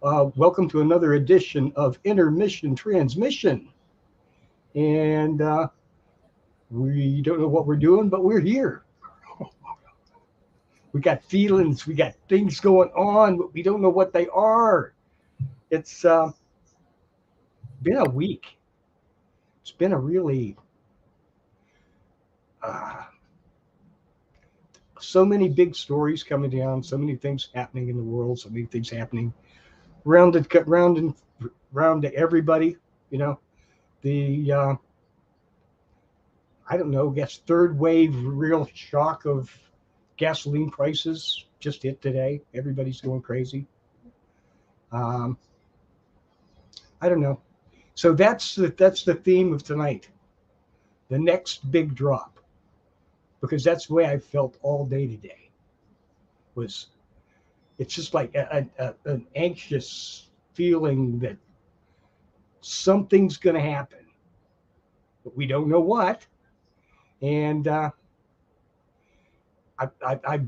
Welcome to another edition of Intermission Transmission. And we don't know what we're doing, but we're here. We got feelings, we got things going on, but we don't know what they are. It's been a week. It's been a really uh, so many big stories coming down, so many things happening in the world, so many things happening round to everybody. You know, the I don't know, I guess third wave real shock of gasoline prices just hit today. Everybody's going crazy. Um, I don't know. So that's the theme of tonight. The next big drop, because that's the way I felt all day today. Was it's just like an anxious feeling that something's going to happen, but we don't know what. And I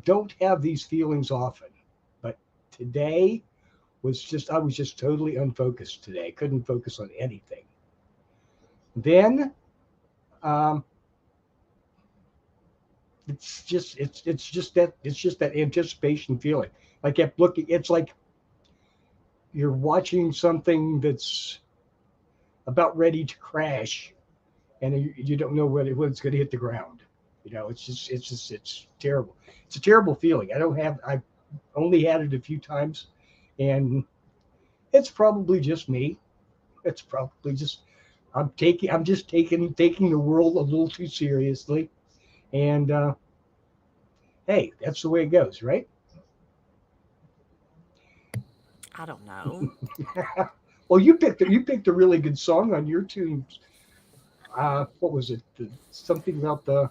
don't have these feelings often, but today I was just totally unfocused today. Couldn't focus on anything. Then um, it's just that anticipation feeling. I kept looking. It's like you're watching something that's about ready to crash, and you don't know when it's going to hit the ground. You know, it's terrible. It's a terrible feeling. I've only had it a few times, and it's probably just me. It's probably just I'm just taking the world a little too seriously, and hey, that's the way it goes, right? I don't know. Well, you picked a really good song on your tunes. What was it? Something about the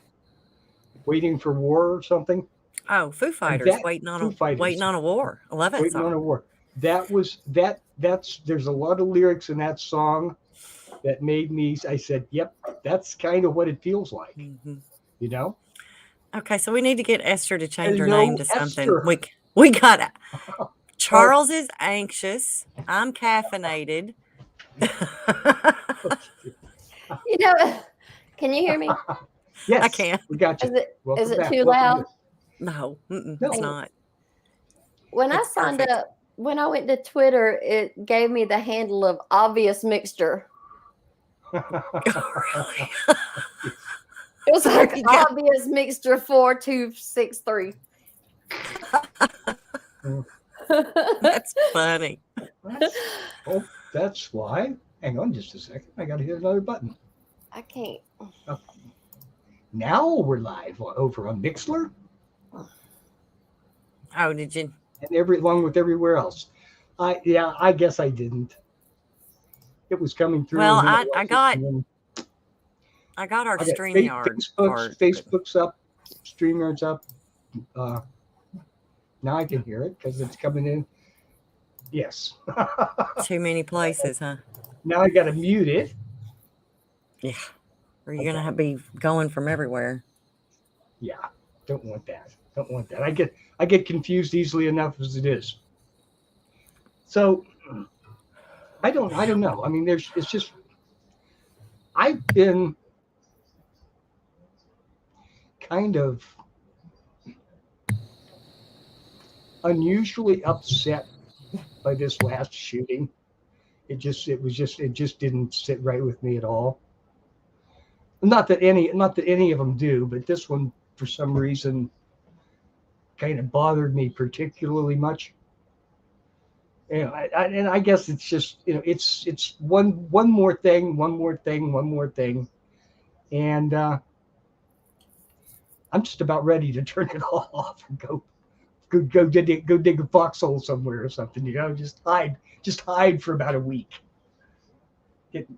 waiting for war or something. Oh, Foo And Fighters that Foo waiting Fighters on a war. I love that waiting on song. a war. That's there's a lot of lyrics in that song that made me. I said, "Yep, that's kind of what it feels like." Hmm. You know. Okay, so we need to get Esther to change her name Hello, to something. Esther. We got Oh, Charles is anxious. I'm caffeinated. You know, can you hear me? I yes, can't. we got you. Is Welcome it back. too Welcome loud? to No, it's no. And not. when I It's signed perfect. up, when I went to Twitter, it gave me the handle of obvious mixture. Really? It was There like you go. obvious mixture 4263. That's funny. that's that's why. Hang on just a second. I got to hit another button. I can't. Oh, now we're live over on Mixler Oh, did you? and along with everywhere else. I guess I didn't. It was coming through Well, and then it I wasn't. got And then our I got StreamYard part, but Facebook's up, StreamYard's up. Uh, now I can hear it because it's coming in. Yes. too many places, huh? Now I got to mute it. Yeah. Or you're gonna Okay. be going from everywhere. Yeah. Don't want that. Don't want that. I get confused easily enough as it is. So I don't know. I mean, it's just I've been kind of unusually upset by this last shooting. It just didn't sit right with me at all. Not that any of them do, but this one for some reason kind of bothered me particularly much. And I guess it's just it's one more thing, one more thing, and I'm just about ready to turn it off and go dig a foxhole somewhere or something. Just hide for about a week. Get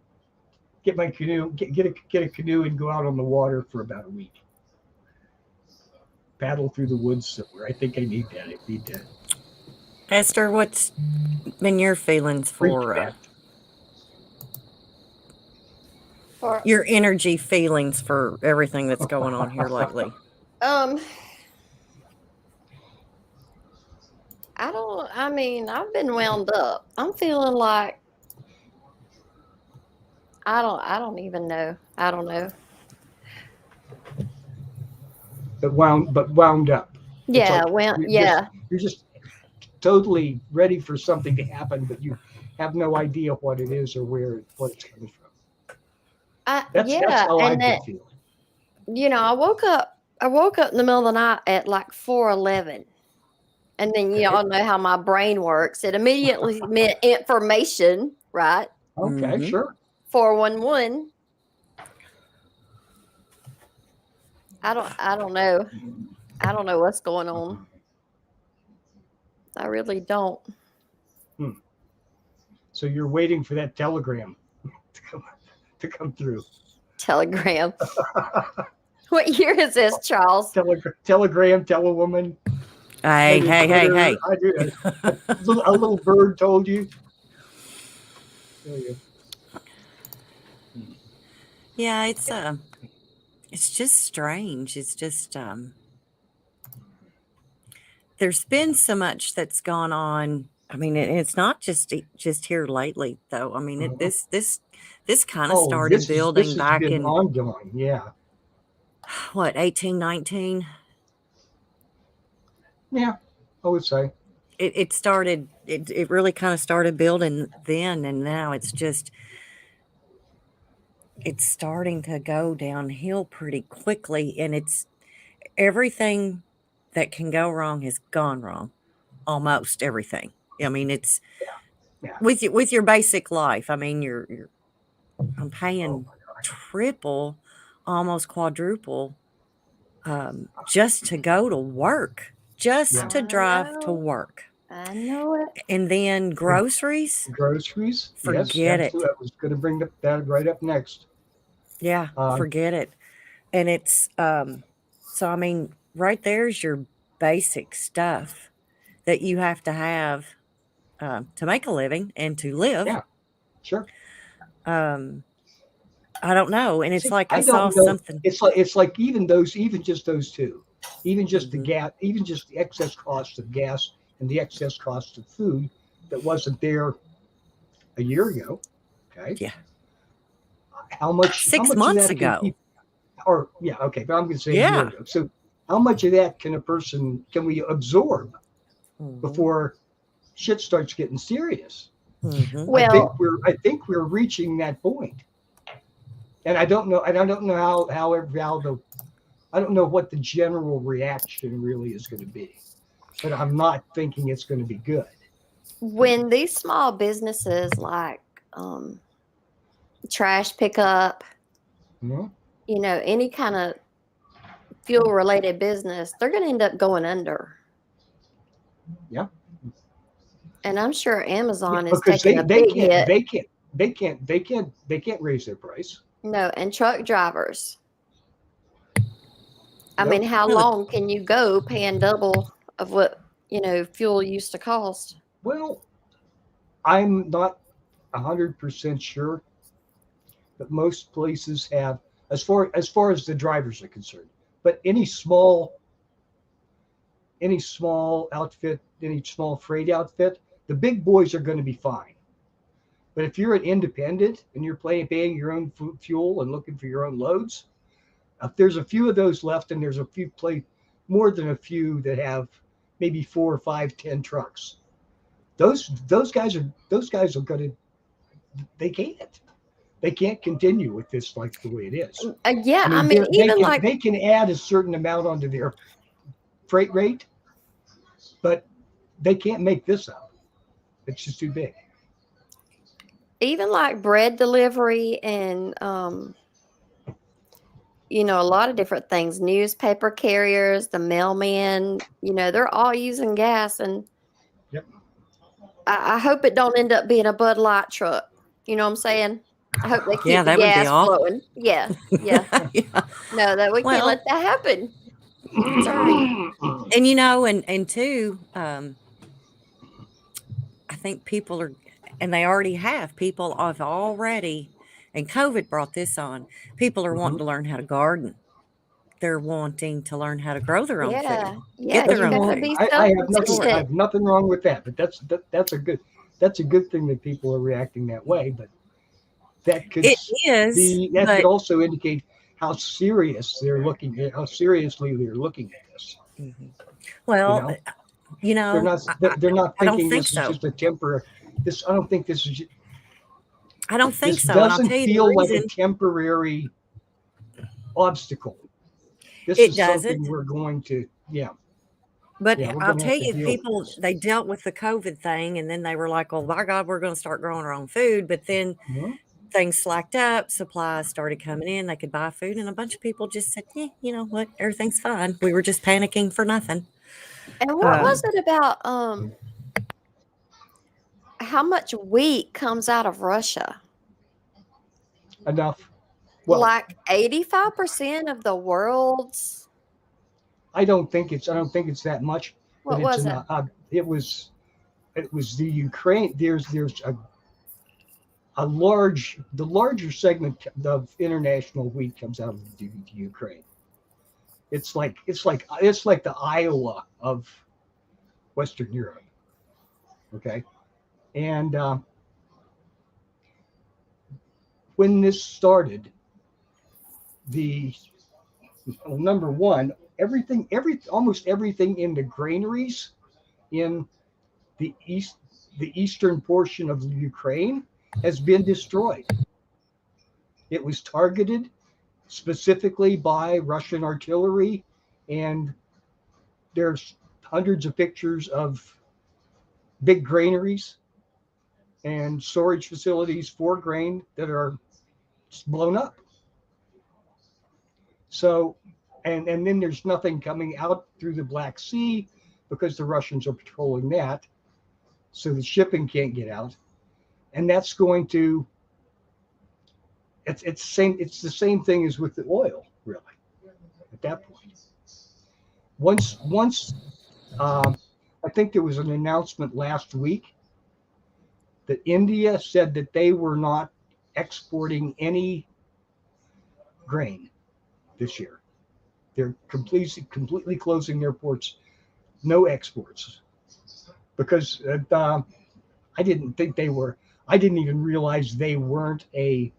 get my canoe, get a canoe and go out on the water for about a week. Paddle through the woods somewhere. I think I need that. I need to Esther, what's been your feelings for reconnect. For your energy feelings for everything that's going on here lately? um, I mean, I've been wound up. I'm feeling like I don't even know. I don't know. But wound up. It's Yeah, like well, yeah. you're just totally ready for something to happen, but you have no idea what it is or what it's coming from. That's Yeah, how and I've been that, feeling. I woke up in the middle of the night at like 4:11. And then you Okay. all know how my brain works. It immediately meant information, right? Okay, sure. 411. I don't know. I don't know what's going on. I really don't. So you're waiting for that telegram to come through. Telegram. What year is this, Charles? Telegram, telewoman. Hey, Maybe hey, hey, hey. I do. A little bird told you. There you go. Yeah, it's just strange. It's just there's been so much that's gone on. I mean, it's not just here lately, though. I mean, this kind of started this building has back been in ongoing. Yeah. what 1819. Yeah, I would say. It started. It really kind of started building then, and now it's starting to go downhill pretty quickly, and it's everything that can go wrong has gone wrong. Almost everything. I mean, it's Yeah. with your basic life. I mean, I'm Oh paying my God. triple, almost quadruple, just to go to work, just Yeah. to drive to work, I know it. and then groceries. Groceries. Yes, Forget it. absolutely. I was going to bring that right up next. Yeah, forget it. And it's so I mean, right there's your basic stuff that you have to have to make a living and to live. Yeah, sure. I don't know, and it's See, like I I saw don't know. something. It's like even just those two, even just the Mhm. gas, even just the excess cost of gas and the excess cost of food that wasn't there a year ago. Okay, Yeah, how much 6 of months that can ago. people? Or yeah, okay, but I'm going to say a year Yeah. ago. So how much of that can we absorb Mhm. before shit starts getting serious? Mhm. Well, I think we're reaching that point. And I don't know I don't know what the general reaction really is going to be, but I'm not thinking it's going to be good. when these small businesses like trash pickup, Mhm. any kind of fuel related business, they're going to end up going under. Yeah, And I'm sure yeah, Amazon is because taking a big hit. they can't raise their price. No, and truck drivers. I Nope. mean, how Well, long can you go paying double of what, fuel used to cost? Well, I'm not 100% sure, but most places have, as far as the drivers are concerned. But any small outfit, any small freight outfit, the big boys are going to be fine. But if you're an independent and you're paying your own fuel and looking for your own loads, if there's a few of those left, and there's a few more than a few that have maybe 4 or 5, 10 trucks, those guys are going to they can't continue with this like the way it is. Yeah, I I mean, mean, even like, they can add a certain amount onto their freight rate, but they can't make this up. It's just too big. bread delivery and a lot of different things, newspaper carriers, the mailman, they're all using gas. And Yep. I hope it don't end up being a Bud Light truck. You know what I'm saying? I hope they yeah, keep the that would be gas awful. flowing. Yeah, yeah. Yeah. No, that we can't let Well, that happen. sorry. And and two, I think people are, and they already have. People have already, and COVID brought this on. People are wanting Mhm. to learn how to garden. they're wanting to learn how to grow their own Yeah, food. yeah, Get their you own gotta food. be I have self-sufficient. nothing wrong with that, but that's a good thing that people are reacting that way. But that could It is, that could but also indicate how seriously they're looking at this. Mhm. You Well, know, you know, they're not I don't thinking think this is so. just a temporary. I don't think I don't think this so. And I'll doesn't tell you the feel like a reason temporary obstacle. This it is something doesn't. we're going to, But we're I'll going to have tell to you, deal with people, this. they dealt with the COVID thing and then they were like, well, by God, we're going to start growing our own food. But then Mhm. things slacked up, supplies started coming in, they could buy food. And a bunch of people just said, yeah, you know what? Everything's fine. We were just panicking for nothing. And what was it about how much wheat comes out of Russia? Enough. Well, Like 85% of the world's, I don't think it's that much, but what it's was it? enough. It was the Ukraine. There's the larger segment of international wheat comes out of the Ukraine. It's like the Iowa of Western Europe. Okay, and when this started, number one, almost everything in the granaries in the eastern portion of Ukraine has been destroyed. It was targeted specifically by Russian artillery, and there's hundreds of pictures of big granaries and storage facilities for grain that are blown up. So, and then there's nothing coming out through the Black Sea because the Russians are patrolling that, so the shipping can't get out, and that's going to it's the same thing as with the oil, really. At that point, once I think there was an announcement last week that India said that they were not exporting any grain this year. They're completely closing their ports, no exports, because I didn't think they were. I didn't even realize they weren't a.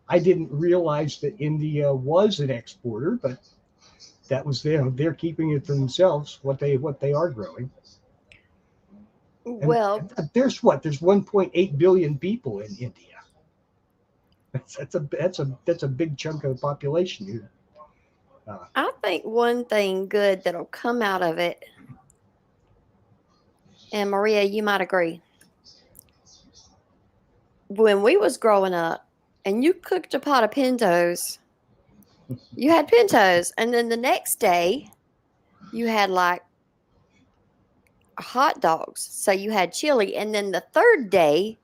I didn't realize that India was an exporter, but that was them. They're keeping it for themselves what they are growing. And Well, there's 1.8 billion people in India. That's a big chunk of the population here. I think one thing good that'll come out of it, and Maria, you might agree. When we was growing up and you cooked a pot of pintos, you had pintos, and then the next day you had like hot dogs. So you had chili, and then the third day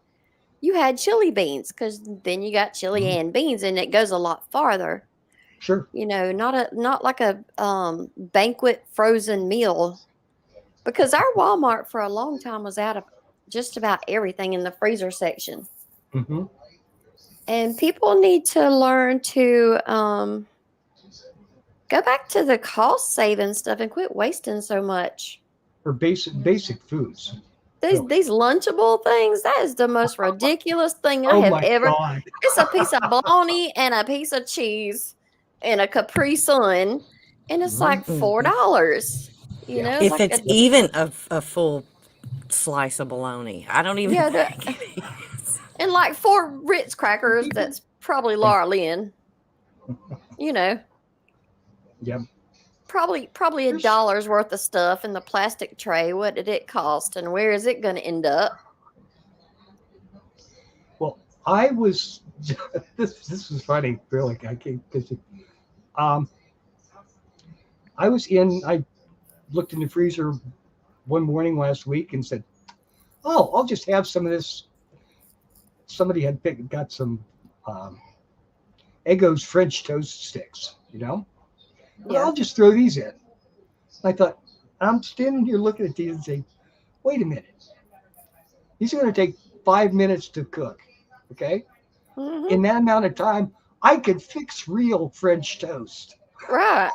you had chili beans because then you got chili and beans, and it goes a lot farther. Sure. You know, not like a banquet frozen meal, because our Walmart for a long time was out of just about everything in the freezer section. Mm-hmm. And people need to learn to go back to the cost saving stuff and quit wasting so much. For basic foods. These Lunchable things, that is the most ridiculous thing I Oh have my ever. God. It's a piece of bologna and a piece of cheese and a Capri Sun, and it's like $4. You know, it's If like it's even a full slice of bologna, I don't even think it is. and like 4 Ritz crackers. That's probably Laura Lynn. You know. Yep. Probably $1 worth of stuff in the plastic tray. What did it cost, and where is it going to end up? Well, I was this is funny, really. I can't because I looked in the freezer one morning last week and said, "Oh, I'll just have some of this." Somebody had got some Eggo's French toast sticks, But I'll just throw these in. I thought, I'm standing here looking at these and saying, wait a minute. These are going to take 5 minutes to cook. Okay. Mm-hmm. In that amount of time, I could fix real French toast. Right.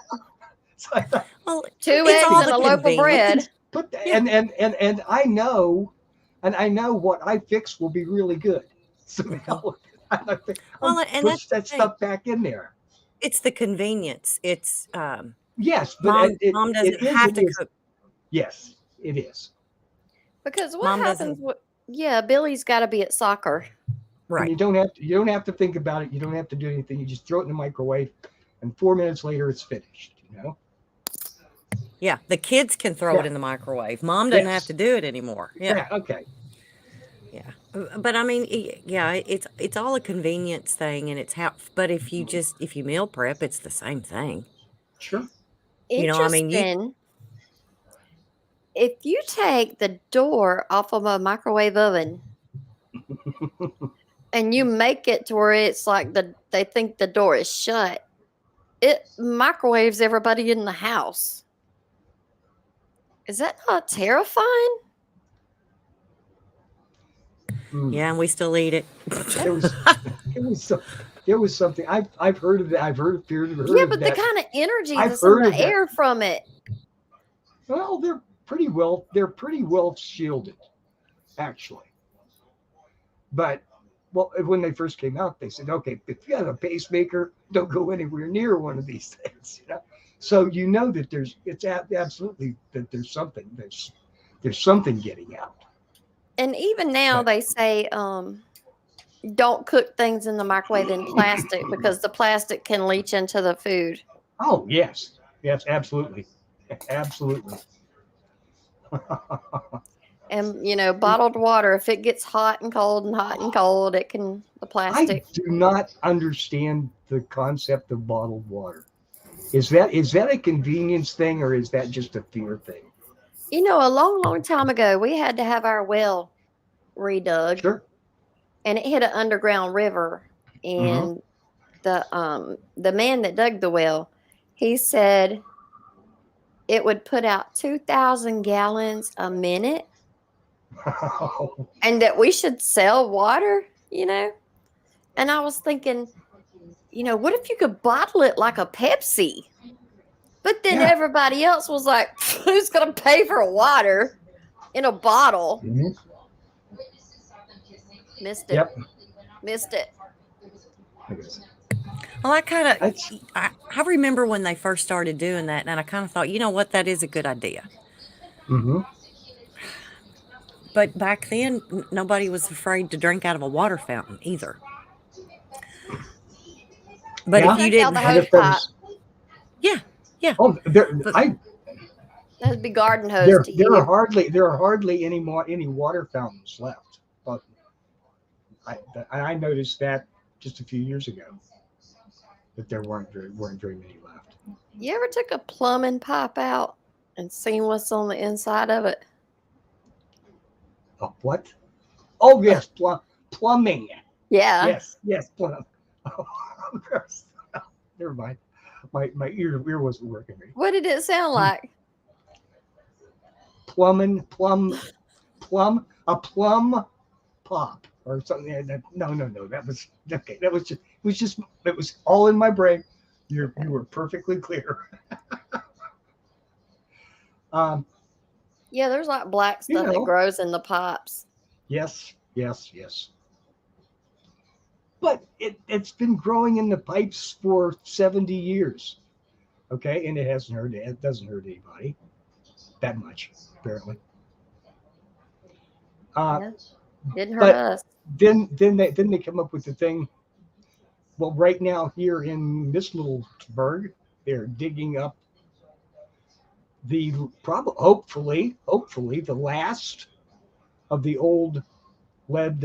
So I thought, Well, 2 it's eggs all and the a loaf of convenience. bread. Yeah. and I know what I fix will be really good. So now I'll Well, and push that's the that thing. stuff back in there. It's the convenience. It's Yes, but mom. it Mom it doesn't is have it to is cook. yes, it is. Because what Mom happens? doesn't. Yeah, Billy's got to be at soccer. And Right. you don't have to think about it. You don't have to do anything. You just throw it in the microwave, and 4 minutes later, it's finished. You know. Yeah, the kids can throw it Yeah. in the microwave. Mom doesn't have Yes. to do it anymore. Yeah. Yeah. Okay. Yeah. But I mean, yeah, it's all a convenience thing, and it's how. But if you meal prep, it's the same thing. Sure. You know, I mean, you Interesting. If you take the door off of a microwave oven and you make it to where it's like they think the door is shut, it microwaves everybody in the house. Is that not terrifying? yeah, and we still eat it. There was there was something I've heard of that. I've heard Yeah, of but the that. kind of energy I've that's in heard the of that. air from it. Well, they're pretty well shielded, actually. But well, when they first came out, they said, okay, if you have a pacemaker, don't go anywhere near one of these things. You know, so you know that absolutely that there's something getting out. And even now But they say don't cook things in the microwave in plastic because the plastic can leach into the food. oh yes, absolutely, absolutely. And bottled water, if it gets hot and cold, it can the I plastic. do not understand the concept of bottled water. Is that a convenience thing or is that just a fear thing? A long, long time ago, we had to have our well redug, Sure. and it hit an underground river. Mm-hmm. And the man that dug the well, he said it would put out 2,000 gallons a minute, and that we should sell water. And I was thinking, what if you could bottle it like a Pepsi? But then Yeah. everybody else was like, who's going to pay for water in a bottle? Mm-hmm. Missed it. Yep. Missed it. Well, I remember when they first started doing that, and I kind of thought, you know what, that is a good idea. Mm-hmm. But back then, nobody was afraid to drink out of a water fountain either. But Yeah. if you Drink out didn't the have, hose pipe. yeah. Oh, That'd be garden hose to there you. are hardly any water fountains left. But I noticed that just a few years ago that there weren't very many left. You ever took a plumbing pipe out and seen what's on the inside of it? Oh, what? Oh yes, plumbing. Yeah. Yes, plum. Oh, never mind. My ear wasn't working right. What did it sound like? A plum pop or something. No. That was okay. It was all in my brain. You were perfectly clear. Yeah, there's like black stuff that grows in the pipes. Yes. But it's been growing in the pipes for 70 years. Okay, and it doesn't hurt anybody that much, apparently. Yeah. Didn't hurt but us. Then they come up with the thing. Well, right now here in this little burg, they're digging up hopefully the last of the old lead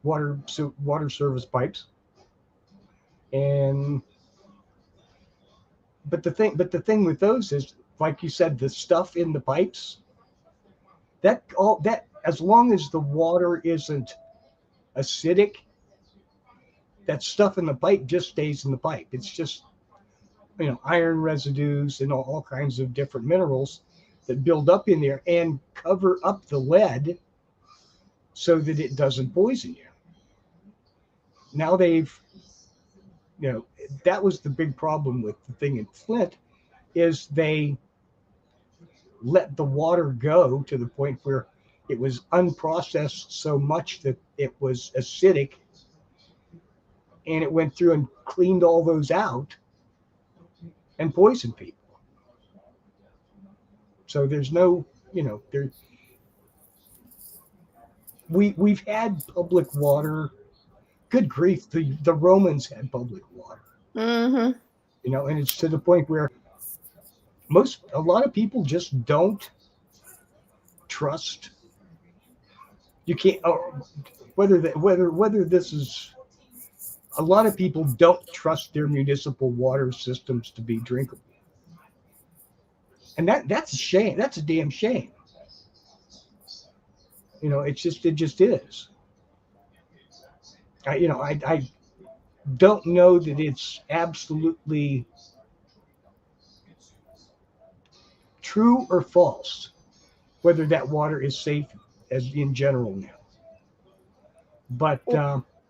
water service pipes. But the thing with those is, like you said, the stuff in the pipes, that as long as the water isn't acidic, that stuff in the pipe just stays in the pipe. It's just iron residues and all kinds of different minerals that build up in there and cover up the lead so that it doesn't poison you. Now they've that was the big problem with the thing in Flint, is they let the water go to the point where it was unprocessed so much that it was acidic, and it went through and cleaned all those out and poisoned people. So there's no, we've had public water. Good grief, the Romans had public water. Mm-hmm. And it's to the point where a lot of people just don't trust. You can't, whether this is, a lot of people don't trust their municipal water systems to be drinkable. And that's a shame. That's a damn shame. It just is. I don't know that it's absolutely true or false whether that water is safe as in general now. But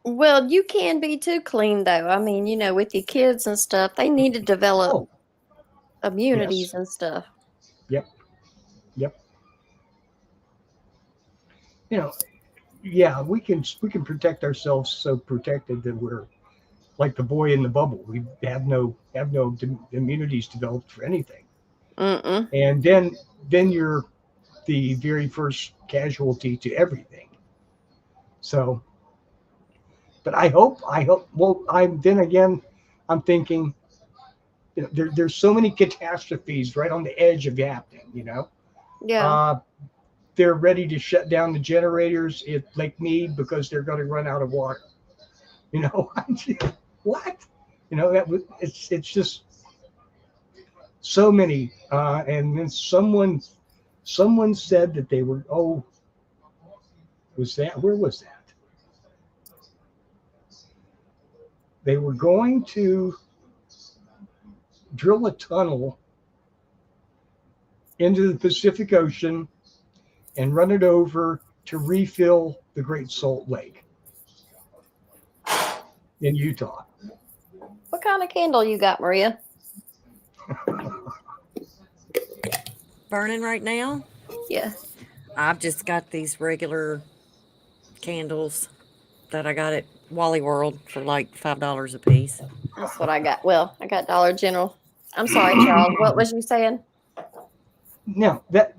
well, you can be too clean though. I mean, with your kids and stuff, they need to develop immunities yes. and stuff. Yep. Yeah, we can protect ourselves so protected that we're like the boy in the bubble. We have no immunities developed for anything. Mm-mm. And then you're the very first casualty to everything. So, but I hope. Well, I'm thinking, there's so many catastrophes right on the edge of happening. Yeah. They're ready to shut down the generators at Lake Mead because they're going to run out of water. What? It's just so many. And then someone said that they were, where was that? They were going to drill a tunnel into the Pacific Ocean and run it over to refill the Great Salt Lake in Utah. What kind of candle you got, Maria? Burning right now? Yeah. I've just got these regular candles that I got at Wally World for like $5 a piece. That's what I got. Well, I got Dollar General. I'm sorry, Charles. What was you saying? No, that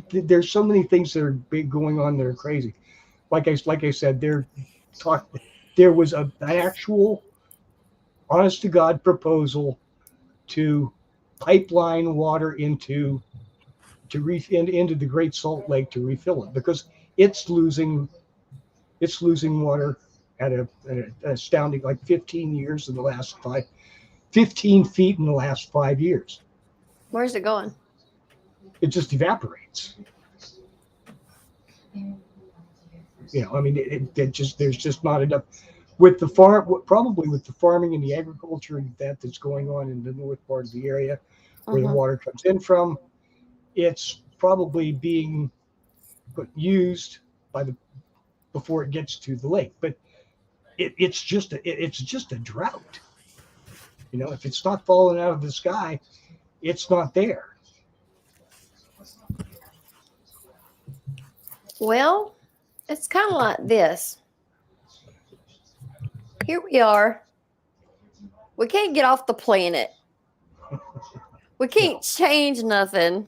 there's so many things that are big going on that are crazy. Like I said, there was an actual, honest to God proposal to pipeline water into the Great Salt Lake to refill it, because it's losing water at an astounding, like 15 years in the last 15 feet in the last 5 years. Where's it going? It just evaporates. I mean, there's just not enough with the probably with the farming and the agriculture that's going on in the north part of the area where the water comes in from. It's probably being used before it gets to the lake, but it's just a drought. If it's not falling out of the sky, it's not there. Well, it's kind of like this. Here we are. We can't get off the planet. We can't change nothing.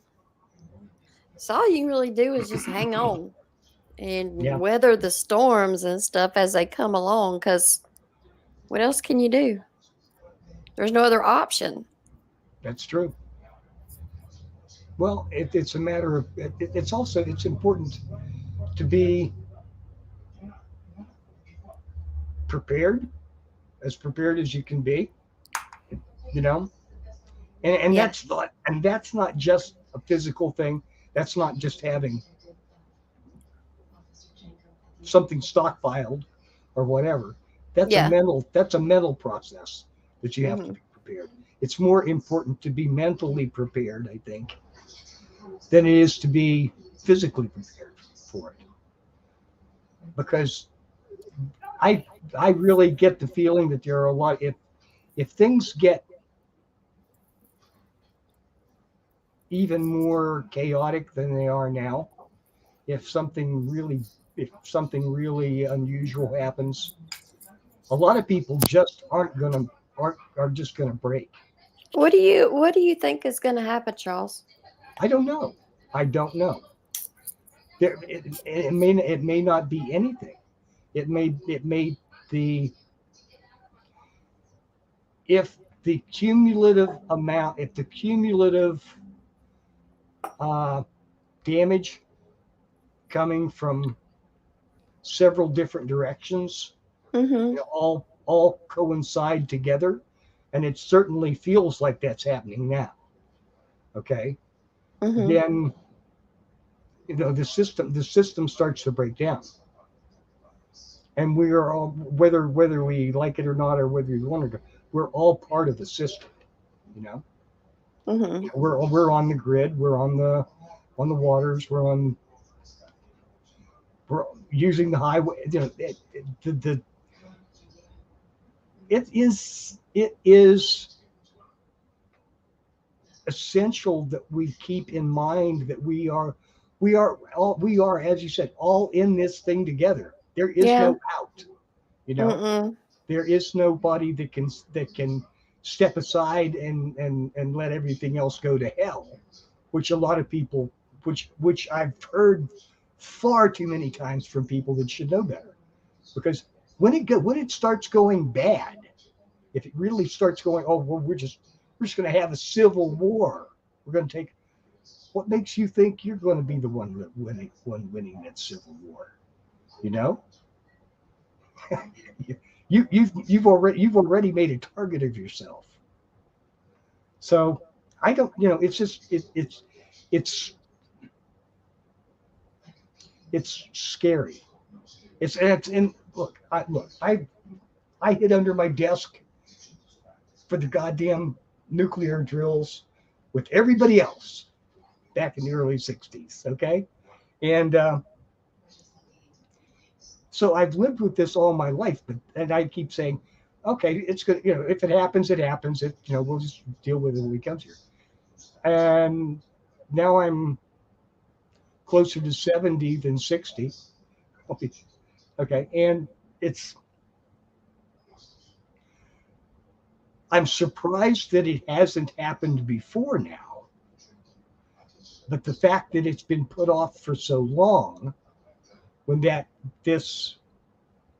So all you can really do is just hang on and weather the storms and stuff as they come along, because what else can you do? There's no other option. That's true. Well, it's a matter of, it's important to be prepared as you can be, and that's not just a physical thing. That's not just having something stockpiled or whatever. That's a mental process that you have to be prepared. It's more important to be mentally prepared, I think, than it is to be physically prepared for it. Because I really get the feeling that there are a lot, if things get even more chaotic than they are now, if something really unusual happens, a lot of people just are just gonna break. What do you think is going to happen, Charles? I don't know. It may not be anything. It may the if the cumulative damage coming from several different directions, Mm-hmm. all coincide together, and it certainly feels like that's happening now. Okay, Mm-hmm. then the system starts to break down, and we are all, whether we like it or not, or whether we want to, we're all part of the system. Mm-hmm. We're on the grid, we're on the waters, we're using the highway. It is essential that we keep in mind that we are, as you said, all in this thing together. There is no out. Mm-mm. There is nobody that can step aside and let everything else go to hell, which a lot of people, which I've heard far too many times from people that should know better. Because when it starts going bad, if it really starts going, oh well, we're just going to have a civil war. We're going to take. What makes you think you're going to be the one winning that civil war? You've already made a target of yourself. So I don't, it's just it's scary. And look, I hid under my desk for the goddamn nuclear drills with everybody else back in the early 60s. Okay. And so I've lived with this all my life, and I keep saying, okay, it's good. If it happens, it happens. We'll just deal with it when it comes here. And now I'm closer to 70 than 60. Okay. And I'm surprised that it hasn't happened before now. But the fact that it's been put off for so long, when this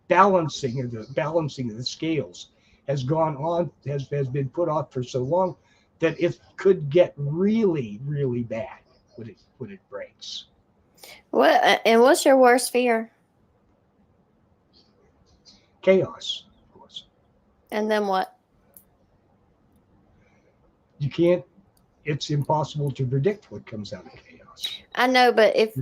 balancing of the scales has gone on, has been put off for so long, that it could get really, really bad when it breaks. What's your worst fear? Chaos, of course. And then what? You can't. It's impossible to predict what comes out of chaos. I know, but if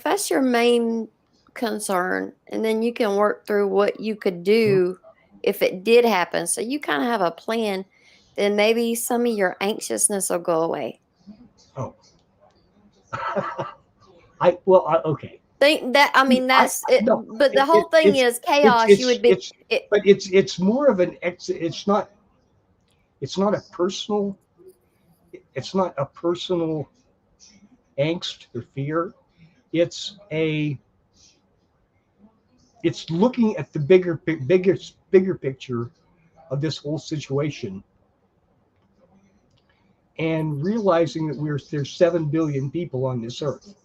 that's your main concern, and then you can work through what you could do if it did happen, so you kind of have a plan, then maybe some of your anxiousness will go away. Oh, okay. Think that, I mean, that's it. No, but the whole thing is chaos. You would be, but it's more of an it's not a personal. It's not a personal angst or fear. It's looking at the bigger picture of this whole situation and realizing that there's 7 billion people on this earth.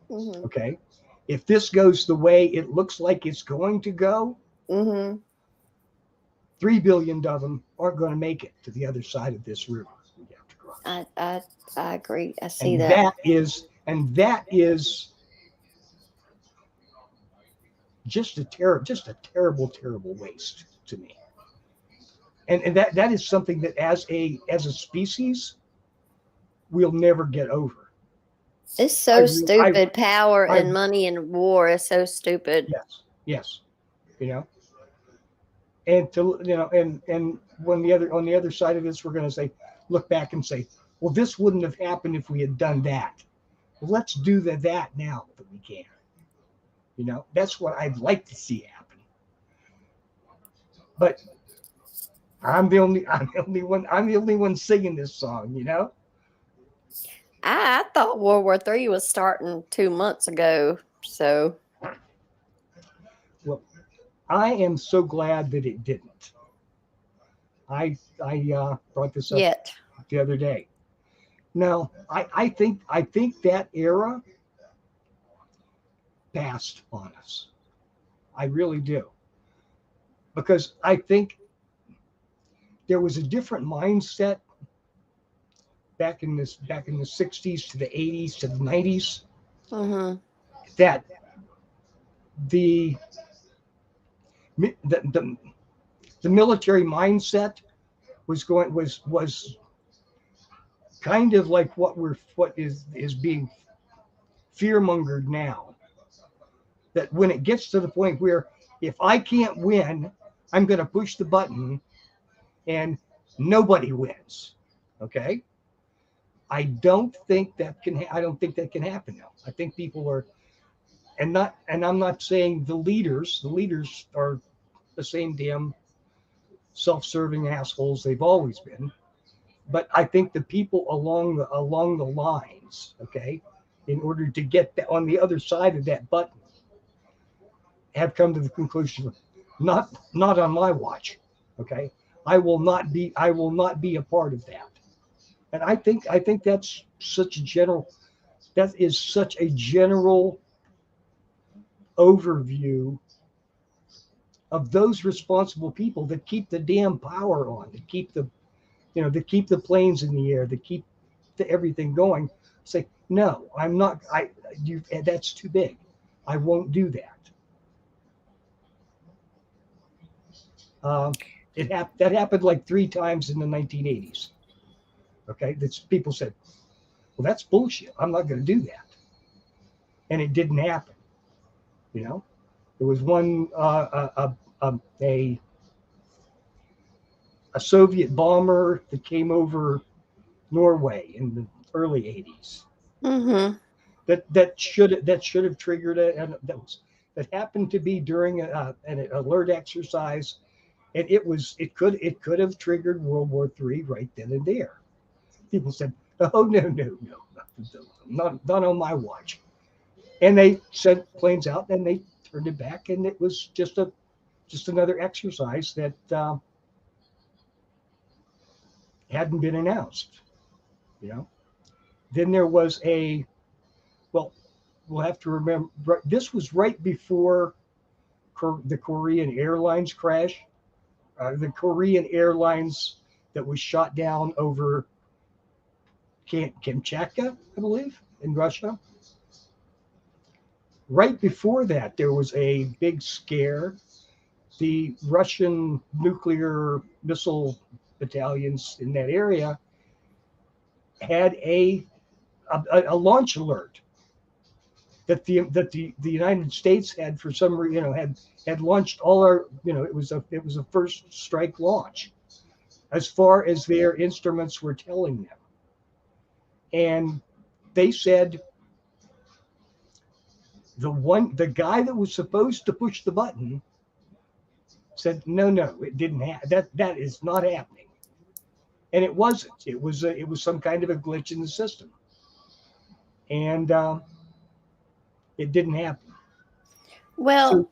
Mm-hmm. Okay. If this goes the way it looks like it's going to go, 3 billion of them aren't going to make it to the other side of this river we have to cross. I agree. I see that. That is just a terrible waste to me. And that is something that as a species we'll never get over. It's so stupid. Power and money and war is so stupid. Yes. And and when on the other side of this, we're going to look back and say, well, this wouldn't have happened if we had done that. Well, let's do that now that we can. That's what I'd like to see happen. But I'm the only one singing this song, you know? I thought World War III was starting 2 months ago. So Well, I am so glad that it didn't. I brought this up yet. the other day. No, I think that era passed on us. I really do. Because I think there was a different mindset back in the 60s to the 80s to the 90s Mm-hmm. that the the, the military mindset was kind of like what is being fearmongered now. That when it gets to the point where if I can't win, I'm going to push the button and nobody wins. Okay? I don't think that can happen now. I think people are and I'm not saying the leaders are the same damn self-serving assholes they've always been. But I think the people along the lines, okay, in order to get on the other side of that button, have come to the conclusion, not on my watch, okay. I will not be a part of that. And I think that's such a general overview of those responsible people that keep the damn power on, that keep the planes in the air, that keep everything going. Say, no, I'm not. That's too big. I won't do that. That happened like 3 times in the 1980s. Okay, that's people said, well, that's bullshit. I'm not going to do that, and it didn't happen. You know, there was one a Soviet bomber that came over Norway in the early 80s. Mm-hmm. That should have triggered that happened to be during an alert exercise, and it could have triggered World War III right then and there. People said, "Oh no, not on my watch," and they sent planes out and they turned it back, and it was just another exercise that hadn't been announced. You know, then there was well, we'll have to remember this was right before the Korean Airlines crash. The Korean Airlines that was shot down over Kamchatka, I believe, in Russia. Right before that, there was a big scare. The Russian nuclear missile battalions in that area had a launch alert that the United States had for some had launched all our it was a first strike launch as far as their instruments were telling them, and they said the guy that was supposed to push the button said no, it didn't that is not happening, and it wasn't. It was some kind of a glitch in the system, and it didn't happen. Well,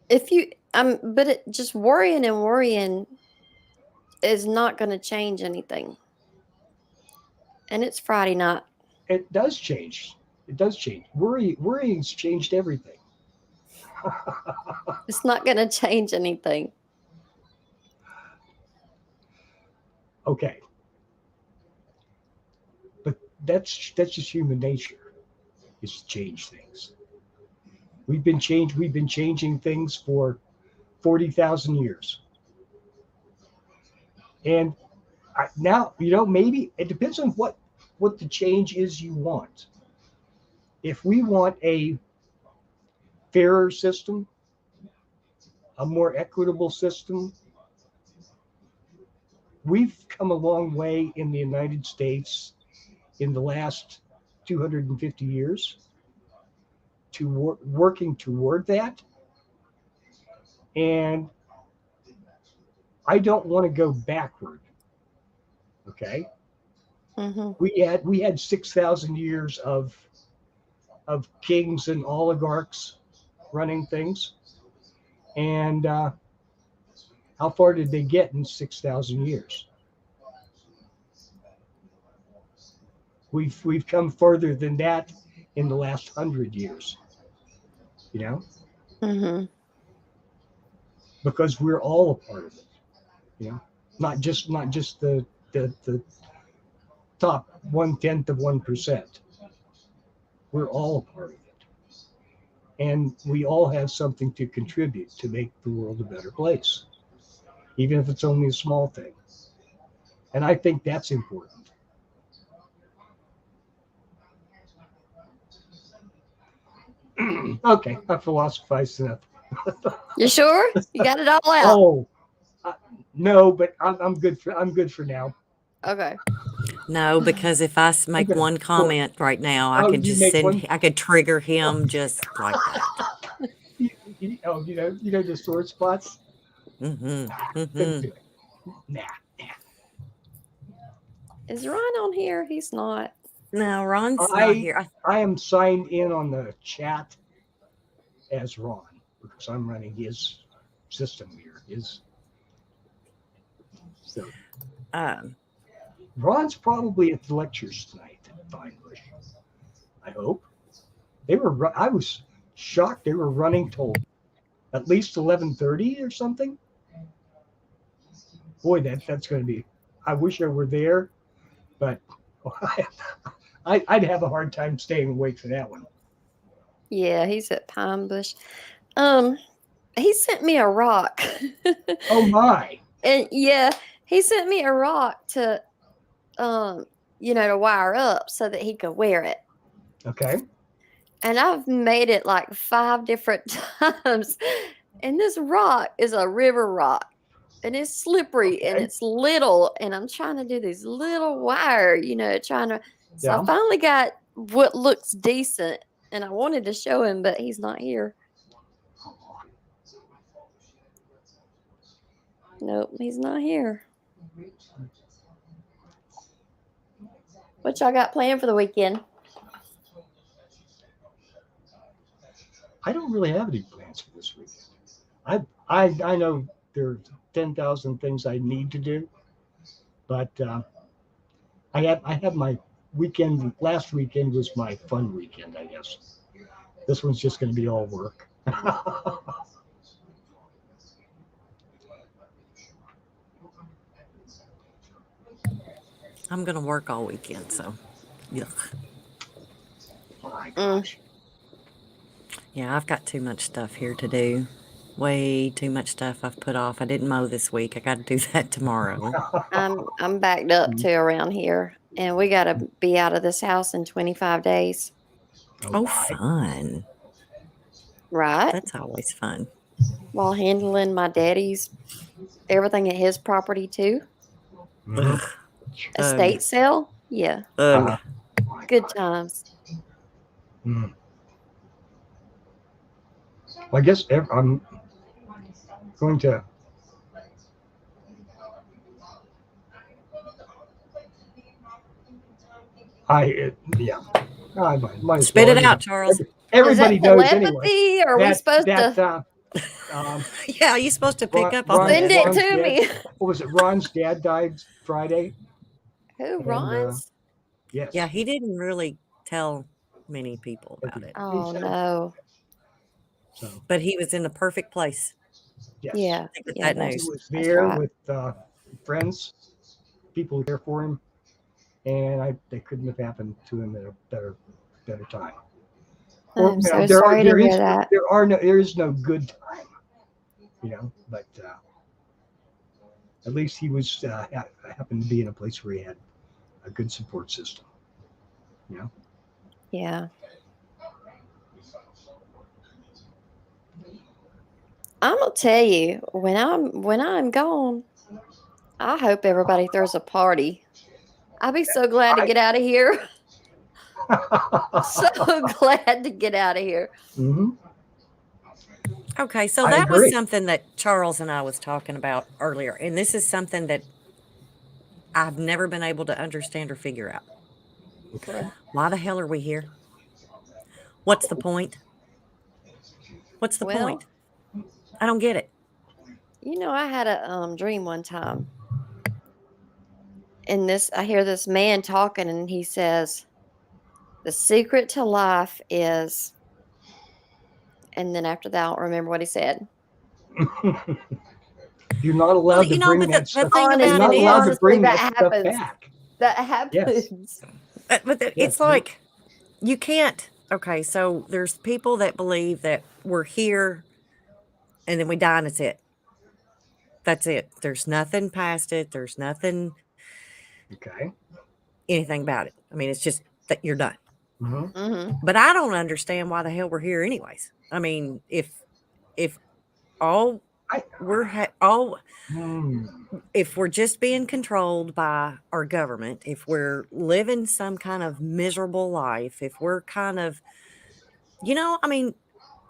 if you but it just worrying and worrying is not going to change anything. And it's Friday night. It does change. It does change. Worrying's changed everything. It's not going to change anything. Okay, but that's just human nature, is to change things. We've been changing things for 40,000 years, and now maybe it depends on what the change is you want. If we want a fairer system, a more equitable system, we've come a long way in the United States in the last 250 years to working toward that. And I don't want to go backward. Okay. We had 6,000 years of kings and oligarchs running things, and how far did they get in 6,000 years? We've come further than that in the last 100 years. You know, because we're all a part of it. You know, not just the top 1/10 of 1%. We're all a part of it, and we all have something to contribute to make the world a better place, even if it's only a small thing. And I think that's important. Okay, I philosophized enough. You sure? You got it all out? Oh, no, but I'm good for now. Okay. No, because if I make one comment right now, I could just I could trigger him just like that. You know the sore spots. Mm-hmm. Nah. Is Ron on here? He's not. No, Ron's not here. I am signed in on the chat as Ron because I'm running his system here. So Ron's probably at the lectures tonight at Fine Bush. I hope. I was shocked they were running till at least 11:30 or something. Boy, that's going to be. I wish I were there, but I'd have a hard time staying awake for that one. Yeah, he's at Pine Bush. He sent me a rock. Oh my! And yeah, he sent me a rock to, to wire up so that he could wear it. Okay. And I've made it like 5 different times. And this rock is a river rock. And it's slippery and it's little. And I'm trying to do this little wire, So I finally got what looks decent. And I wanted to show him, but he's not here. Nope, he's not here. What y'all got planned for the weekend? I don't really have any plans for this weekend. I know there are 10,000 things I need to do, but I have my weekend. Last weekend was my fun weekend, I guess. This one's just going to be all work. I'm going to work all weekend, so yuck. Oh my gosh. Yeah, I've got too much stuff here to do. Way too much stuff I've put off. I didn't mow this week. I got to do that tomorrow. I'm backed up to around here, and we got to be out of this house in 25 days. Oh, fun. Right? That's always fun. While handling my daddy's everything at his property too. Estate sale? Yeah. Good times. Well, I guess I'm going to. I might spit it out, Charles. Everybody knows anyway. Or are we supposed to? Yeah, you're supposed to pick up on send it to me. What was it? Ron's dad died Friday. Who, Ron's? Yes. Yeah, he didn't really tell many people about it. Oh no. So, but he was in the perfect place. Yes. Yeah. That news. He was there with friends, people who care for him, and they couldn't have happened to him at a better time. I'm so sorry to hear that. There is no good time, but at least he was happened to be in a place where he had a good support system. Yeah. I'm gonna tell you, when I'm gone, I hope everybody throws a party. I'll be so glad to get out of here. So glad to get out of here. Mm-hmm. Okay, so I that was agree. something that Charles and I was talking about earlier, and this is something that I've never been able to understand or figure out. Okay. Why the hell are we here? What's the point? What's the Well, point? I don't get it. I had a dream one time, and I hear this man talking, and he says, "The secret to life is," and then after that, I don't remember what he said. You're not Well, allowed to bring but the, that the stuff. thing You're about it not allowed to is, honestly, bring that that stuff happens. back. That Yes. happens. it's Yes. like you can't. Okay, so there's people that believe that we're here and then we die and it's it. That's it. There's nothing past it. There's nothing, Okay. anything about it. I mean, it's just that you're done. Mm-hmm. Mm-hmm. But I don't understand why the hell we're here anyways. I mean, if all I, all hmm. if we're just being controlled by our government, if we're living some kind of miserable life, if we're kind of, I mean,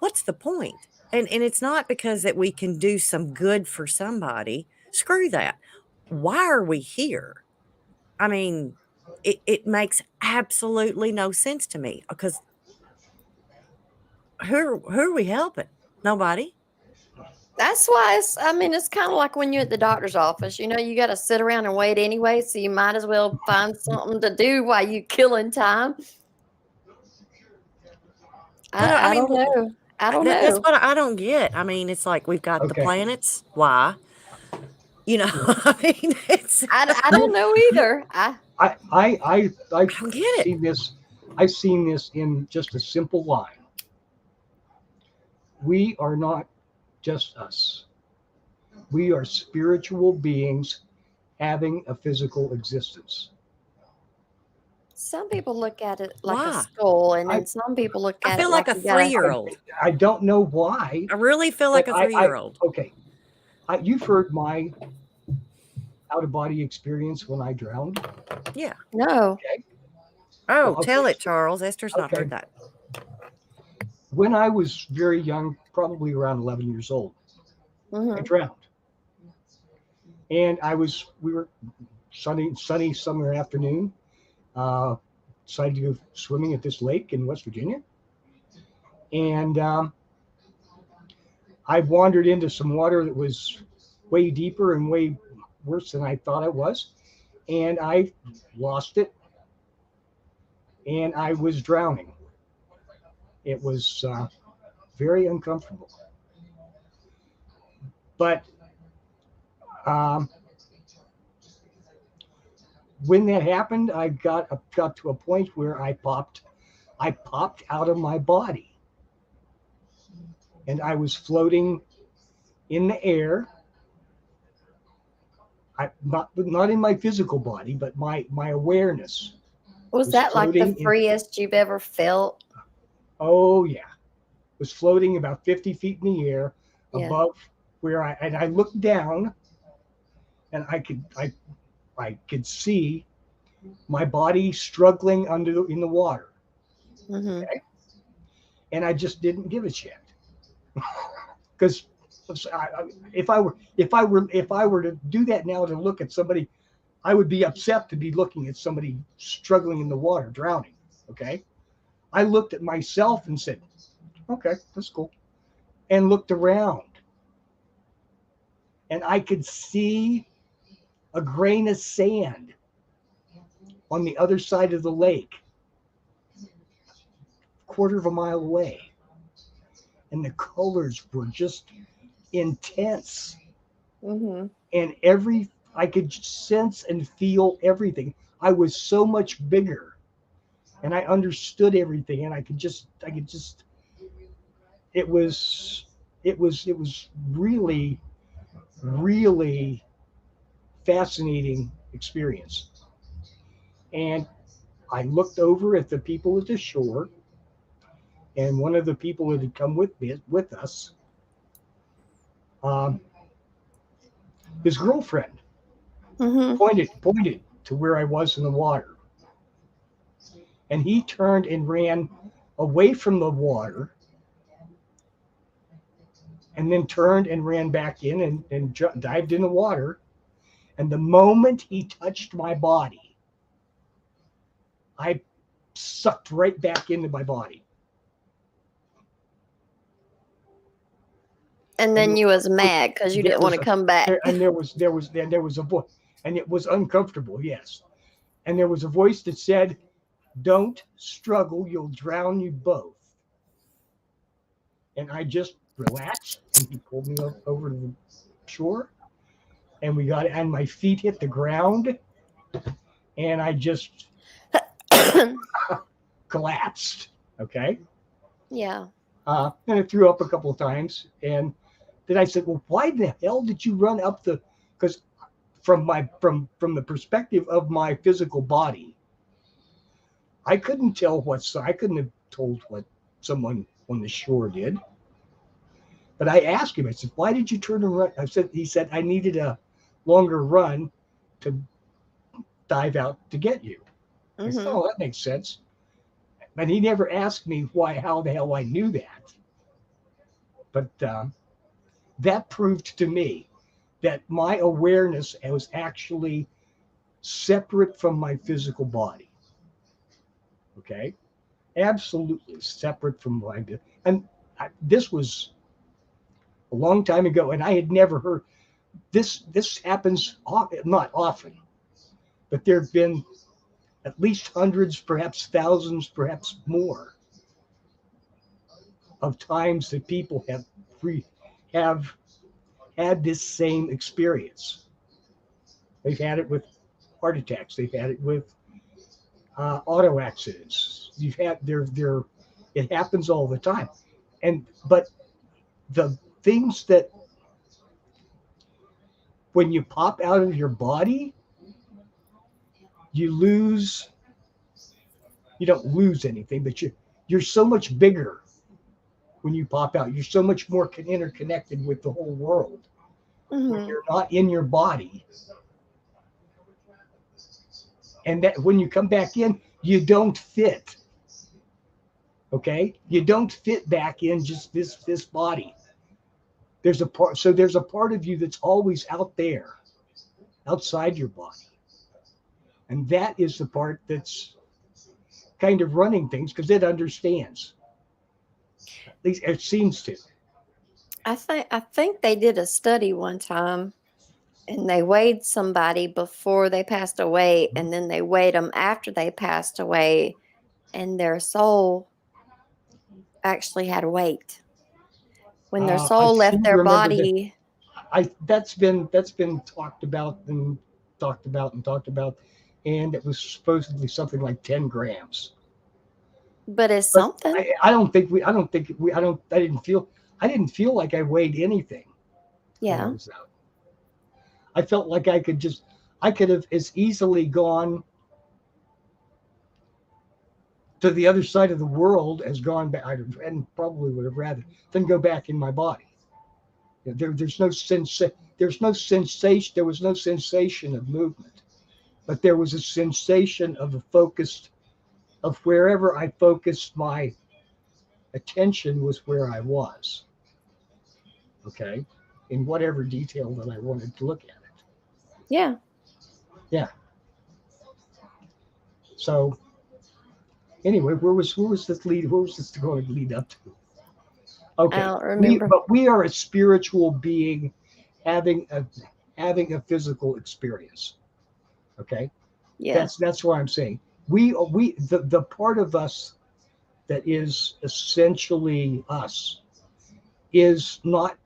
what's the point? And it's not because that we can do some good for somebody. Screw that. Why are we here? I mean, it makes absolutely no sense to me because who are we helping? Nobody. That's why it's kind of like when you're at the doctor's office. You got to sit around and wait anyway, so you might as well find something to do while you killing time. But I don't know. I don't that's know. what I don't get. I mean, it's like we've got the Okay. planets. Why? I mean, it's I don't know either. I've don't get it. seen this. I've seen this in just a simple line. We are not just us. We are spiritual beings having a physical existence. Some people look at it like a Why? skull, and I- then some people look I at feel it like like a you gotta. 3-year-old. I don't know why. I really feel like a but 3-year-old. Okay. You've heard my out of body experience when I drowned. Yeah. No. Okay. Oh, Well, tell okay. it, Charles. Esther's not Okay. heard that. When I was very young, probably around 11 years old, I Mm-hmm. drowned. And we were sunny summer afternoon, decided to go swimming at this lake in West Virginia. And I wandered into some water that was way deeper and way worse than I thought it was. And I lost it. And I was drowning. It was very uncomfortable. But when that happened, I got to a point where I popped out of my body, and I was floating in the air. Not in my physical body, but my awareness Was that like the floating in. freest you've ever felt? Oh yeah, was floating about 50 feet in the air Yeah. above where I looked down, and I could see my body struggling in the water. Mm-hmm. Okay? And I just didn't give a shit because if I were to do that now, to look at somebody, I would be upset to be looking at somebody struggling in the water, drowning. Okay, I looked at myself and said, "Okay, that's cool," and looked around, and I could see a grain of sand on the other side of the lake, quarter of a mile away. And the colors were just intense. Mm-hmm. And I could sense and feel everything. I was so much bigger, and I understood everything, and I could just it was really, really fascinating experience. And I looked over at the people at the shore, and one of the people that had come with us, his girlfriend, Mm-hmm. pointed to where I was in the water, and he turned and ran away from the water and then turned and ran back in and dived in the water. And the moment he touched my body, I sucked right back into my body. And then you was mad because you didn't want to come back. And there was a voice, and it was uncomfortable, yes. And there was a voice that said, "Don't struggle, you'll drown you both." And I just relaxed, and he pulled me over to the shore, and and my feet hit the ground, and I just collapsed. Okay. Yeah. And I threw up a couple of times, and then I said, "Well, why the hell did you run up the?" Because from the perspective of my physical body, I couldn't tell I couldn't have told what someone on the shore did. But I asked him, I said, "Why did you turn and run?" He said, "I needed a longer run to dive out to get you." I said, "Oh, that makes sense." But he never asked me how the hell I knew that. But that proved to me that my awareness was actually separate from my physical body. Okay? Absolutely separate from my, and this was a long time ago, and I had never heard this. This happens not often, but there have been at least hundreds, perhaps thousands, perhaps more of times that people have had this same experience. They've had it with heart attacks. They've had it with auto accidents. You've had it happens all the time. But the things that when you pop out of your body, you don't lose anything, but you're so much bigger when you pop out. You're so much more interconnected with the whole world. When you're not in your body. And that when you come back in, you don't fit. Okay? You don't fit back in just this body. There's a part of you that's always out there, outside your body. And that is the part that's kind of running things because it understands. At least it seems to. I think they did a study one time, and they weighed somebody before they passed away, and then they weighed them after they passed away, and their soul actually had weight. When their soul left their body. That's been talked about, and it was supposedly something like 10 grams. But it's something. I didn't feel like I weighed anything. Yeah. I felt like I could have as easily gone to the other side of the world as gone back, and probably would have rather than go back in my body. There's no sensation. There was no sensation of movement, but there was a sensation of of wherever I focused my attention was where I was. Okay, in whatever detail that I wanted to look at it. Yeah. Yeah. So anyway, where was this going to lead up to? Okay. I don't remember. But we are a spiritual being having a physical experience. Okay. Yeah. That's what I'm saying. The part of us that is essentially us is not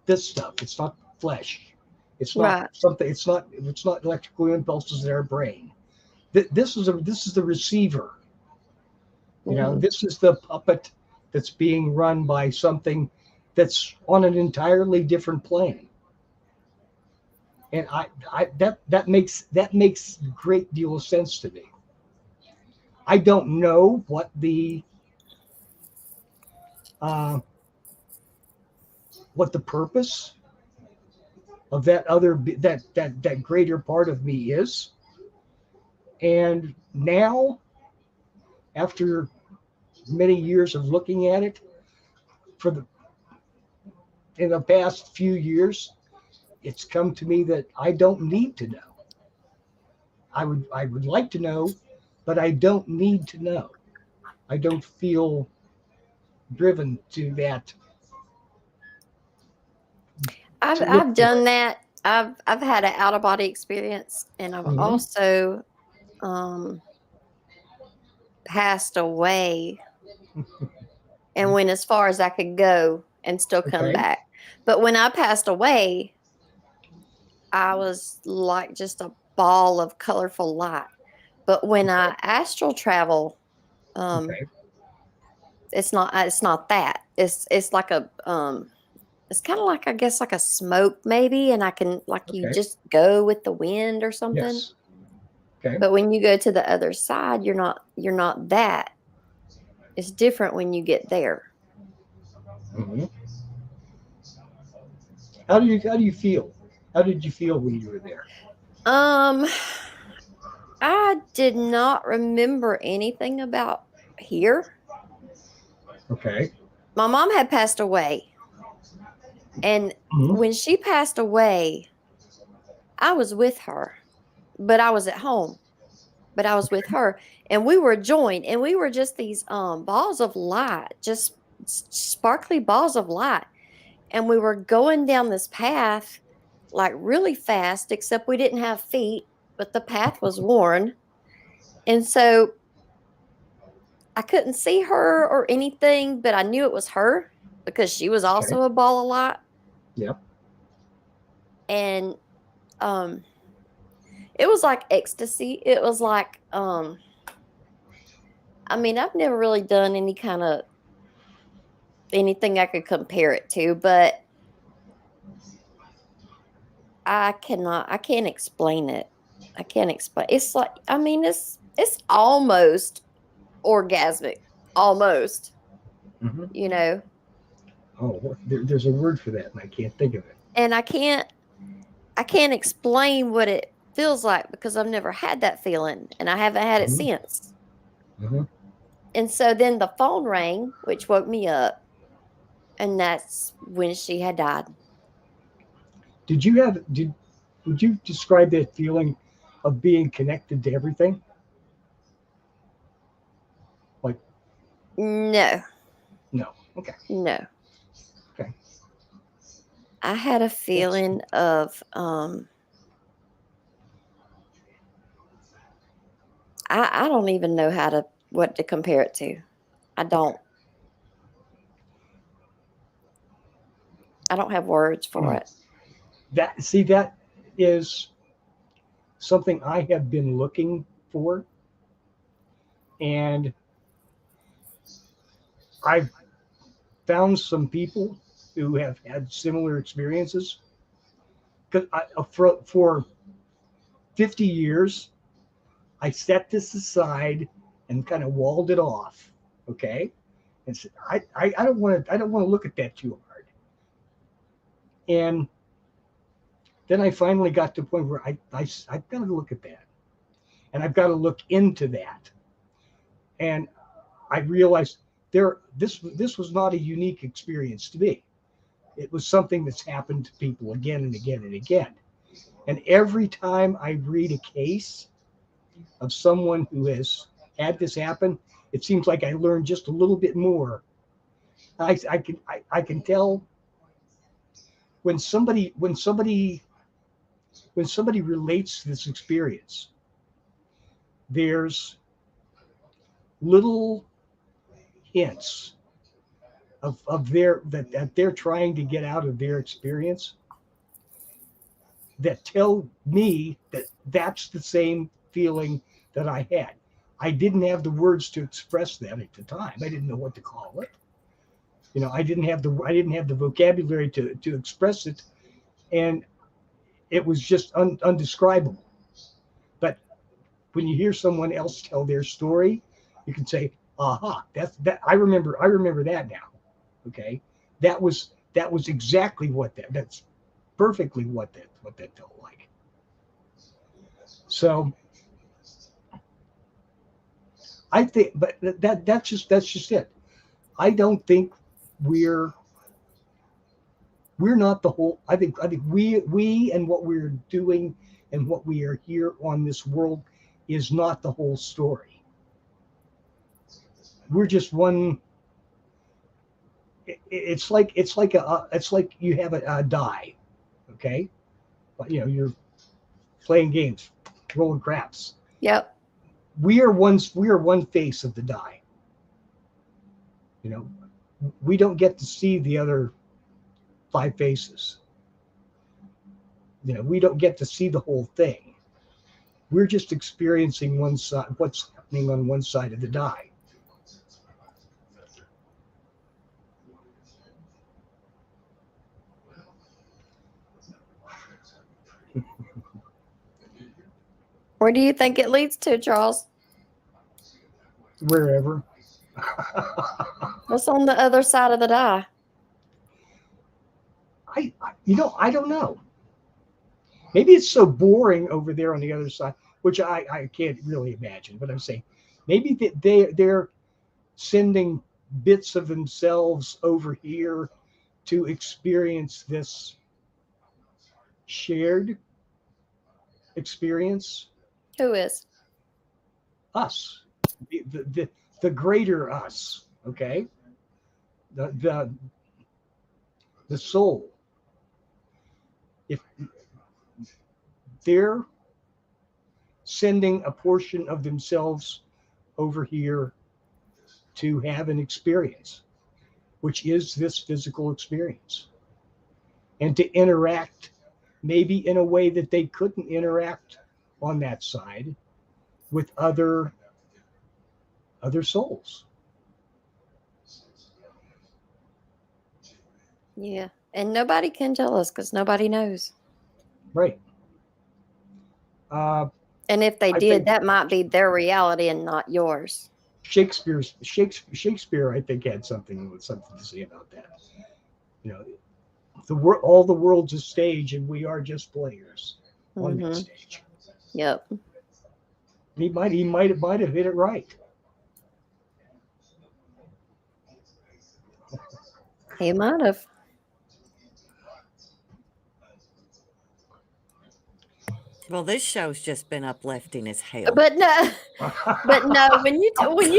this stuff. It's not flesh. It's not something. It's not electrical impulses in our brain. This is the receiver. This is the puppet that's being run by something that's on an entirely different plane. And that makes a great deal of sense to me. I don't know what the purpose of that greater part of me is. And now, after many years of looking at it, in the past few years, it's come to me that I don't need to know. I would like to know, but I don't need to know. I don't feel driven to that. I've done that. I've had an out of body experience, and I've Mhm. also passed away and went as far as I could go and still come Okay. back. But when I passed away, I was like just a ball of colorful light. But when I astral travel, Okay. it's not that. It's like a it's kind of like, I guess, like a smoke maybe, and I can, like, you Okay. just go with the wind or something. Yes. Okay. But when you go to the other side, you're not that. It's different when you get there. hmm How do you feel? How did you feel when you were there? Um, I did not remember anything about here. Okay. My mom had passed away, and hmm when she passed away, I was with her, but I was at home. But I was with her, and we were joined, and we were just these balls of light, just sparkly balls of light, and we were going down this path like really fast, except we didn't have feet, but the path was worn. And so I couldn't see her or anything, but I knew it was her because she was Okay. also a ball of light. Yep. And it was like ecstasy. It was like I mean, I've never really done any kind of anything I could compare it to, but I can't explain it. I can't explain. It's like, I mean, it's almost orgasmic, almost, hmm you know. Oh, there's a word for that, and I can't think of it. And I can't explain what it feels like because I've never had that feeling and I haven't had it hmm since. hmm And so then the phone rang, which woke me up, and that's when she had died. Would you describe that feeling of being connected to everything? Like, No, no. Okay. no. Okay. I had a That's feeling of I don't even know what to compare it to. I don't. I don't have words for mm. it. That is something I have been looking for, and I've found some people who have had similar experiences. Because for 50 years, I set this aside and kind of walled it off. Okay, and said, I don't want to look at that too hard. And then I finally got to the point where I've got to look at that, and I've got to look into that. And I realized this was not a unique experience to me. It was something that's happened to people again and again and again. And every time I read a case of someone who has had this happen, it seems like I learn just a little bit more. I can tell when somebody relates this experience, there's little hints of that they're trying to get out of their experience that tell me that that's the same feeling that I had. I didn't have the words to express that at the time. I didn't know what to call it. I didn't have the vocabulary to express it, and it was just undescribable. But when you hear someone else tell their story, you can say, "Aha, that's that." I remember that now. Okay, that was exactly that's perfectly what that felt like. So I think, but that's just it. I don't think we're we're not the whole. I think we and what we're doing and what we are here on this world is not the whole story. We're just one. It's like you have a die, okay? But you're playing games, rolling craps. Yep. We are one face of the die. We don't get to see the other 5 faces. We don't get to see the whole thing. We're just experiencing one side, what's happening on one side of the die. Where do you think it leads to, Charles? Wherever. What's on the other side of the die? I don't know. Maybe it's so boring over there on the other side, which I can't really imagine. But I'm saying maybe they're sending bits of themselves over here to experience this shared experience. Who is? Us. The greater us. Okay. The soul. If they're sending a portion of themselves over here to have an experience, which is this physical experience, and to interact maybe in a way that they couldn't interact on that side with other souls. Yeah. And nobody can tell us because nobody knows. Right. And if they did, that might be their reality and not yours. Shakespeare, I think, had something to say about that. All the world's a stage, and we are just players on that stage. Yep. He might have hit it right. He might have. Well, this show's just been uplifting as hell. But no, when you're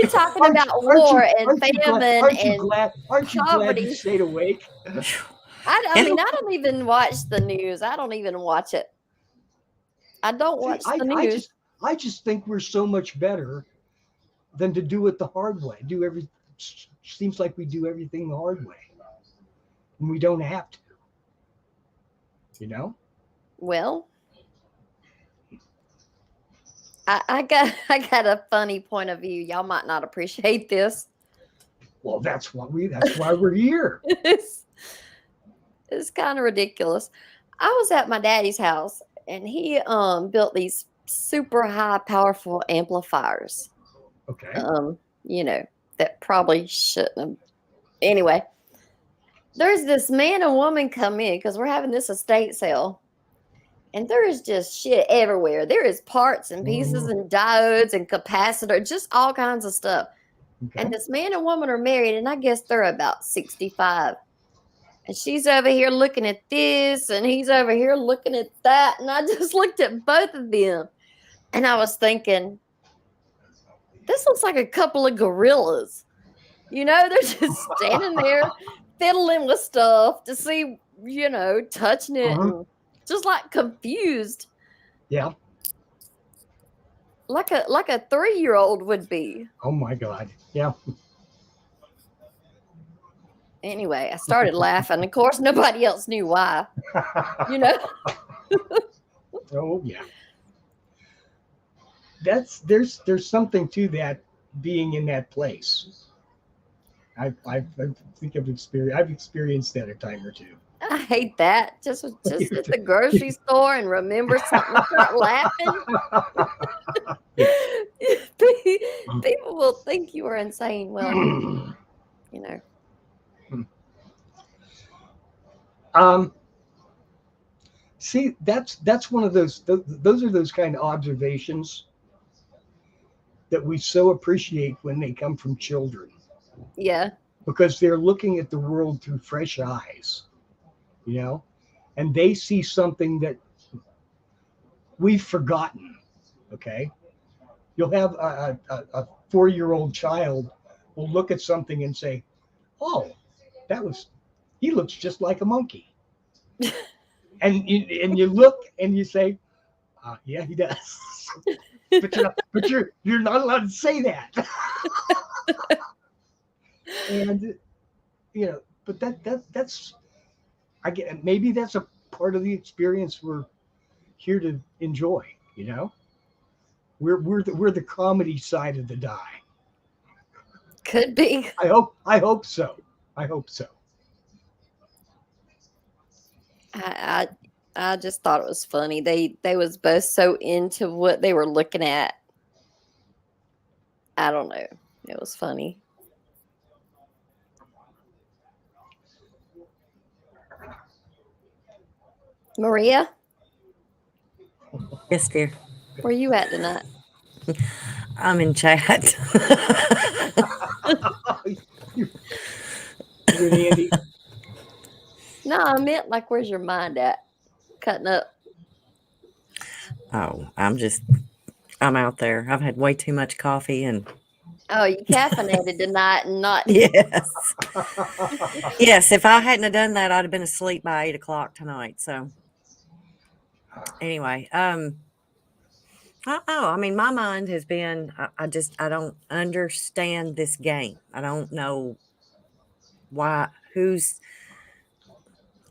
talking about war and famine and aren't you glad you stayed awake? I mean, I don't even watch the news. I don't even watch it. I don't watch the news. I just think we're so much better than to do it the hard way. Seems like we do everything the hard way, and we don't have to. Well, I got a funny point of view. Y'all might not appreciate this. Well, that's why we're here. It's kind of ridiculous. I was at my daddy's house, and he built these super high powerful amplifiers. Okay. That probably shouldn't have. Anyway, there's this man and woman come in because we're having this estate sale. And there is just shit everywhere. There is parts and pieces and diodes and capacitor, just all kinds of stuff. Okay. And this man and woman are married, and I guess they're about 65. And she's over here looking at this, and he's over here looking at that. And I just looked at both of them, and I was thinking, this looks like a couple of gorillas. They're just standing there fiddling with stuff to see, touching it. And just like confused. Yeah. Like a 3-year-old would be. Oh my God. Yeah. Anyway, I started laughing. Of course, nobody else knew why. Oh yeah. There's something to that, being in that place. I think I've experienced that a time or two. I hate that. Just at the grocery store and remember something and start laughing. People will think you are insane. Well, See, that's one of those are those kind of observations that we so appreciate when they come from children. Yeah. Because they're looking at the world through fresh eyes. you know, and they see something that we've forgotten. Okay. You'll have a 4-year-old child will look at something and say, oh, he looks just like a monkey. and you look and you say, yeah, he does. but you're not allowed to say that. And but that's I get, maybe that's a part of the experience we're here to enjoy. We're the comedy side of the die. Could be. I hope so. I just thought it was funny. They was both so into what they were looking at. I don't know. It was funny. Maria? Yes, dear. Where you at tonight? I'm in chat. You and Andy. No, I meant like, where's your mind at? Cutting up. Oh, I'm out there. I've had way too much coffee and. Oh, you caffeinated tonight and not. Yes. Yes. If I hadn't have done that, I'd have been asleep by 8 o'clock tonight. So anyway, I mean, my mind has been, I don't understand this game. I don't know why, I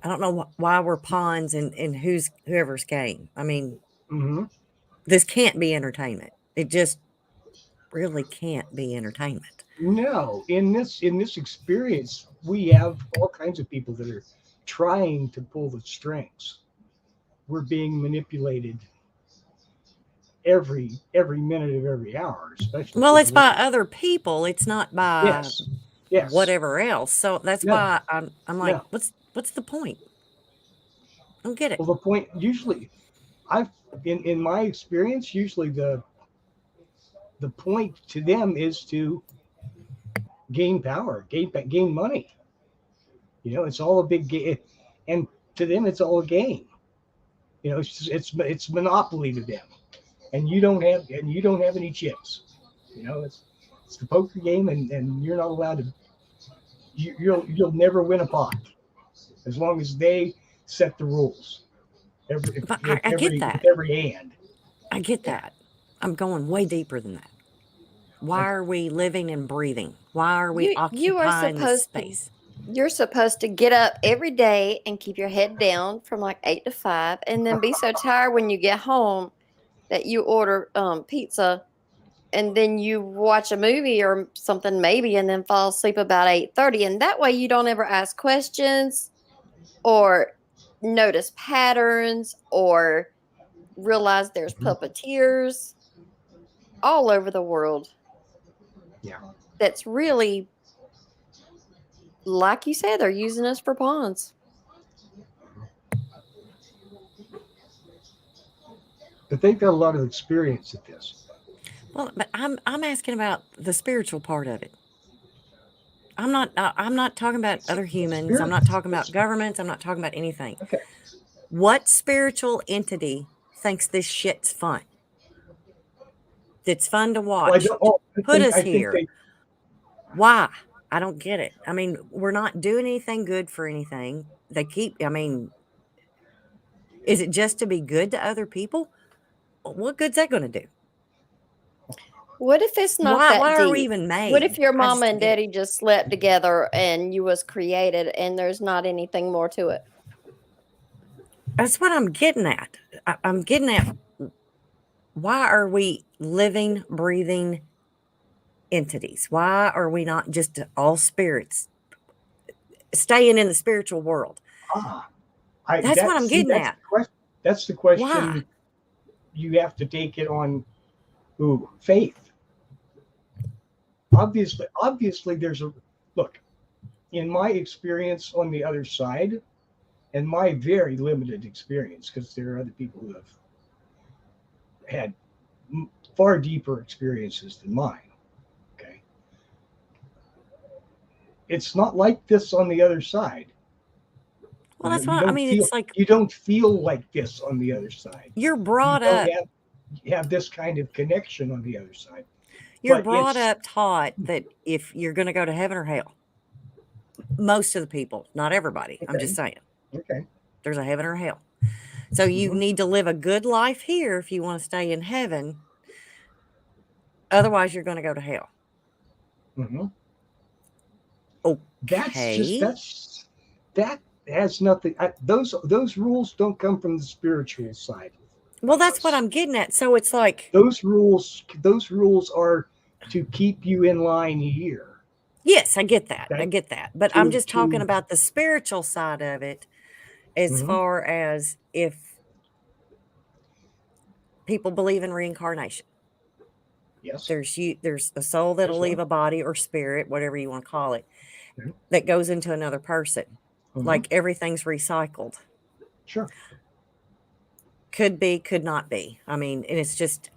don't know why we're pawns in whoever's game. I mean, This can't be entertainment. It just really can't be entertainment. No, in this experience, we have all kinds of people that are trying to pull the strings. We're being manipulated every minute of every hour, especially. Well, it's by other people. It's not by yes. whatever else. So that's why I'm like, what's the point? I don't get it. Well, the point usually, in my experience, usually the point to them is to gain power, gain money. It's all a big game, and to them, it's all a game. It's monopoly to them, and you don't have any chips. It's the poker game, and you're not allowed to. You'll never win a pot as long as they set the rules. I get that. Every hand. I get that. I'm going way deeper than that. Why are we living and breathing? Why are we occupying this space? You're supposed to get up every day and keep your head down from like 8 to 5, and then be so tired when you get home that you order pizza, and then you watch a movie or something maybe, and then fall asleep about 8:30, and that way you don't ever ask questions or notice patterns or realize there's puppeteers all over the world. Yeah. That's really, like you said, they're using us for pawns. But they've got a lot of experience at this. Well, but I'm asking about the spiritual part of it. I'm not talking about other humans. I'm not talking about governments. I'm not talking about anything. Okay. What spiritual entity thinks this shit's fun? It's fun to watch. Put us here. Why? I don't get it. I mean, we're not doing anything good for anything. Is it just to be good to other people? What good's that going to do? What if it's not that why deep? Are we even made? What if your mama and daddy just slept together and you was created and there's not anything more to it? That's what I'm getting at. I'm getting at, why are we living, breathing entities? Why are we not just all spirits staying in the spiritual world? That's what I'm getting at. That's the question. Why? You have to take it on faith. Obviously, there's a look. In my experience on the other side, and my very limited experience, because there are other people who have had far deeper experiences than mine. Okay, it's not like this on the other side. Well, You that's know, what I mean. It's like you don't feel like this on the other side. you're brought You don't up. have this kind of connection on the other side. You're But brought it's up taught that if you're going to go to heaven or hell, most of the people, not everybody. I'm just saying, okay. there's a heaven or hell. So you Mhm. need to live a good life here if you want to stay in heaven. Otherwise, you're going to go to hell. Mhm. Okay. That has nothing. Those rules don't come from the spiritual side. Well, that's what I'm getting at. So it's like, Those rules are to keep you in line here. yes, I get that. I Okay? get that. But I'm just talking To about the spiritual side of it as Mhm. far as if people believe in reincarnation. Yes. There's a soul that'll leave a body or spirit, whatever you want to call it, Mhm. that goes into another person. Mhm. Like everything's recycled. Sure. Could be, could not be. I mean, and it's just,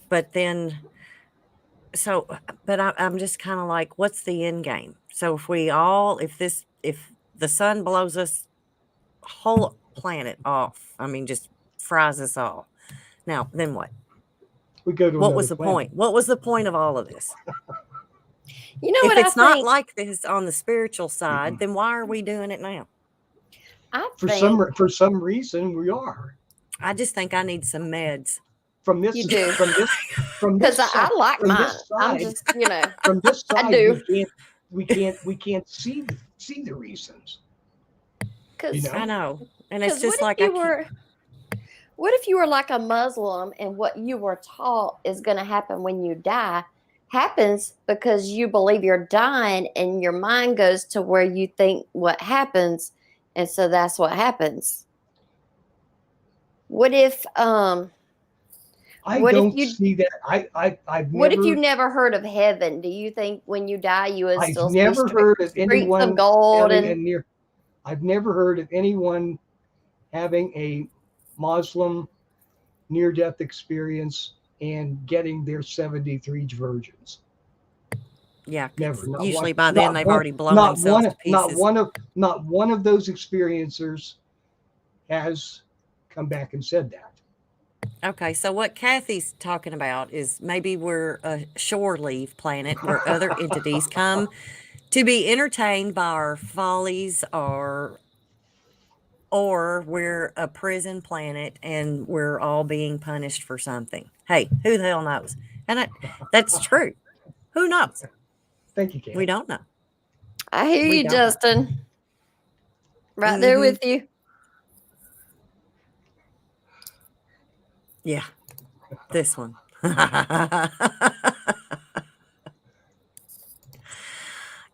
but then, so, but I'm just kind of like, what's the end game? So if the sun blows us whole planet off, I mean, just fries us all. Now, then what? We go to What another was the planet. point? What was the point of all of this? You know If what I it's not think? like this on the spiritual side, then why are we doing it now? I For think some reason, we are. I just think I need some meds. From this you do. from Because this I like from mine. this I'm side just, you know, from this I side do. we can't see the reasons. Because I know. And it's what just if like you were like a Muslim and what you were taught is going to happen when you die happens because you believe you're dying and your mind goes to where you think what happens, and so that's what happens. What if I what if don't you see that. I've what if you never never heard of heaven? Do you think when you die you would I've still see never heard of streets of anyone gold having and I've never heard of anyone having a Muslim near-death experience and getting their 73 virgins. yeah, Never, not one, usually by then they've already blown not themselves one, to pieces. not one of those experiencers has come back and said that. Okay, so what Kathy's talking about is maybe we're a shore leave planet where other entities come to be entertained by our follies, or we're a prison planet and we're all being punished for something. Hey, who the hell knows? And that's true. Who knows? Thank you, Kat. We don't know. I hear We you, don't know. Justin. Right there with you. Yeah, this one.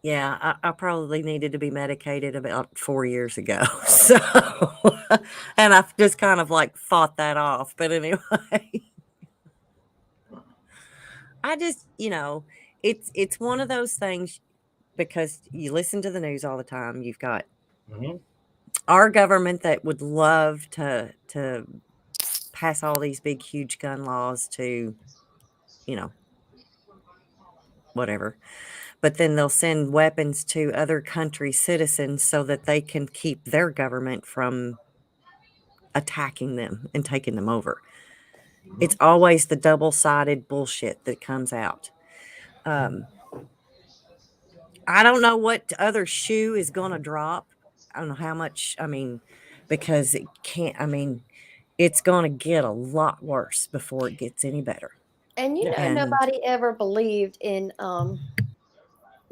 Yeah, I probably needed to be medicated about 4 years ago. So, and I've just kind of like fought that off. But anyway, I just, it's one of those things because you listen to the news all the time. You've got our government that would love to pass all these big, huge gun laws to, whatever. But then they'll send weapons to other countries' citizens so that they can keep their government from attacking them and taking them over. It's always the double-sided bullshit that comes out. I don't know what other shoe is going to drop. I don't know how much, because it can't, it's going to get a lot worse before it gets any better. And And nobody ever believed in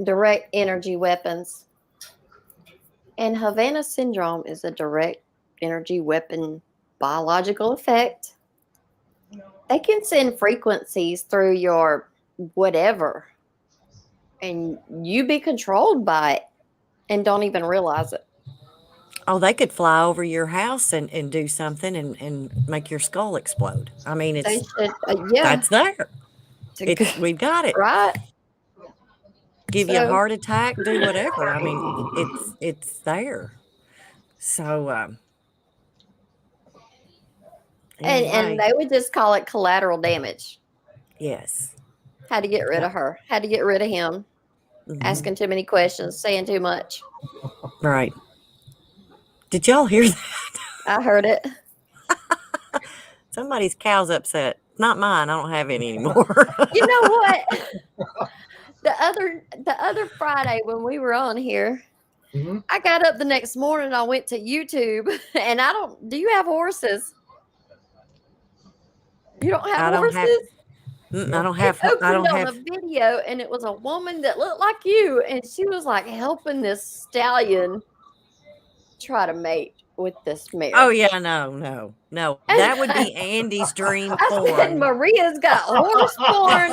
direct energy weapons. And Havana syndrome is a direct energy weapon biological effect. They can send frequencies through your whatever, and you be controlled by it and don't even realize it. oh, they could fly over your house and do something and make your skull explode. I mean, They it's should, yeah, that's there. We've got it. right. Give you a So, heart attack, do whatever. I mean, it's there. So and anyway, they would just call it collateral damage. yes. Had to get rid of her. Had to get rid of him. Mhm. Asking too many questions, saying too much. Right. Did y'all hear that? I heard it. Somebody's cow's upset. Not mine. I don't have any anymore. You know what? The other Friday when we were on here, I got up the next morning. I went to YouTube, and do you have horses? You don't have horses? I don't have. It I don't opened on have. a video, and it was a woman that looked like you, and she was like helping this stallion try to mate with this mare. Oh yeah, no. That would be Andy's dream I said, porn. Maria's got horse porn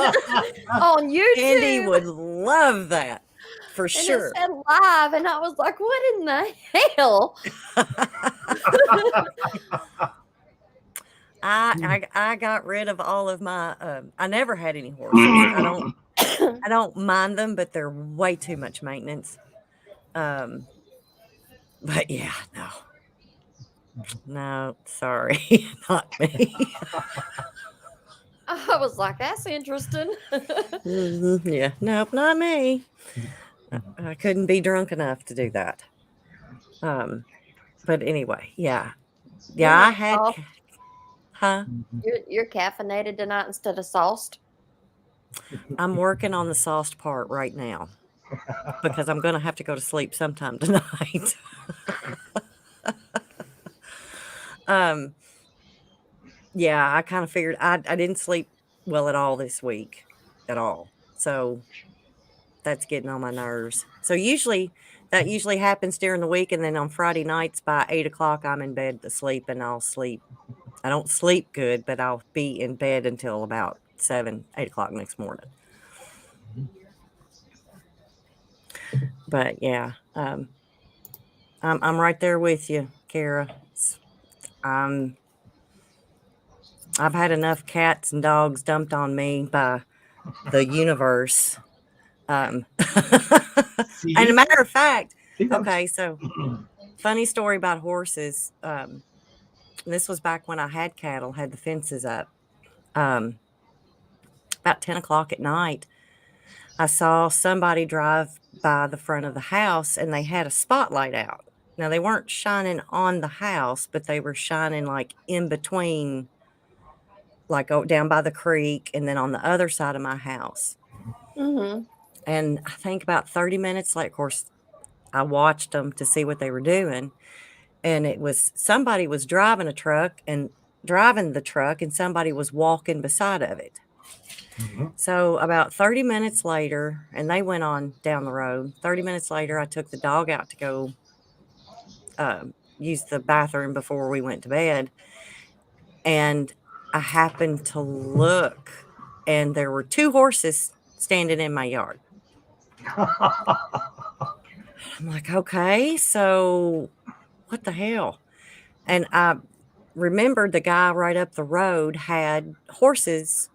on YouTube. Andy would love that for sure. It said live, and I was like, "What in the hell?" I got rid of all of my. I never had any horses. I don't mind them, but they're way too much maintenance. But yeah, no, sorry, not me. I was like, "That's interesting." Yeah, nope, not me. I couldn't be drunk enough to do that. But anyway, yeah, I had. Huh? You're caffeinated tonight instead of sauced? I'm working on the sauced part right now because I'm going to have to go to sleep sometime tonight. Yeah, I kind of figured I didn't sleep well at all this week at all. So that's getting on my nerves. So that usually happens during the week. And then on Friday nights by 8:00, I'm in bed to sleep, and I'll sleep. I don't sleep good, but I'll be in bed until about 7, 8:00 next morning. But yeah, I'm right there with you, Kara. I've had enough cats and dogs dumped on me by the universe. And a matter of fact, okay, so funny story about horses. This was back when I had cattle, had the fences up. About 10:00 at night, I saw somebody drive by the front of the house, and they had a spotlight out. Now, they weren't shining on the house, but they were shining like in between, like down by the creek, and then on the other side of my house. Mm-hmm. And I think about 30 minutes later, of course, I watched them to see what they were doing. And it was somebody was driving the truck, and somebody was walking beside of it. So about 30 minutes later, and they went on down the road. 30 minutes later, I took the dog out to go use the bathroom before we went to bed. And I happened to look, and there were 2 horses standing in my yard. I'm like, okay, so what the hell? And I remembered the guy right up the road had horses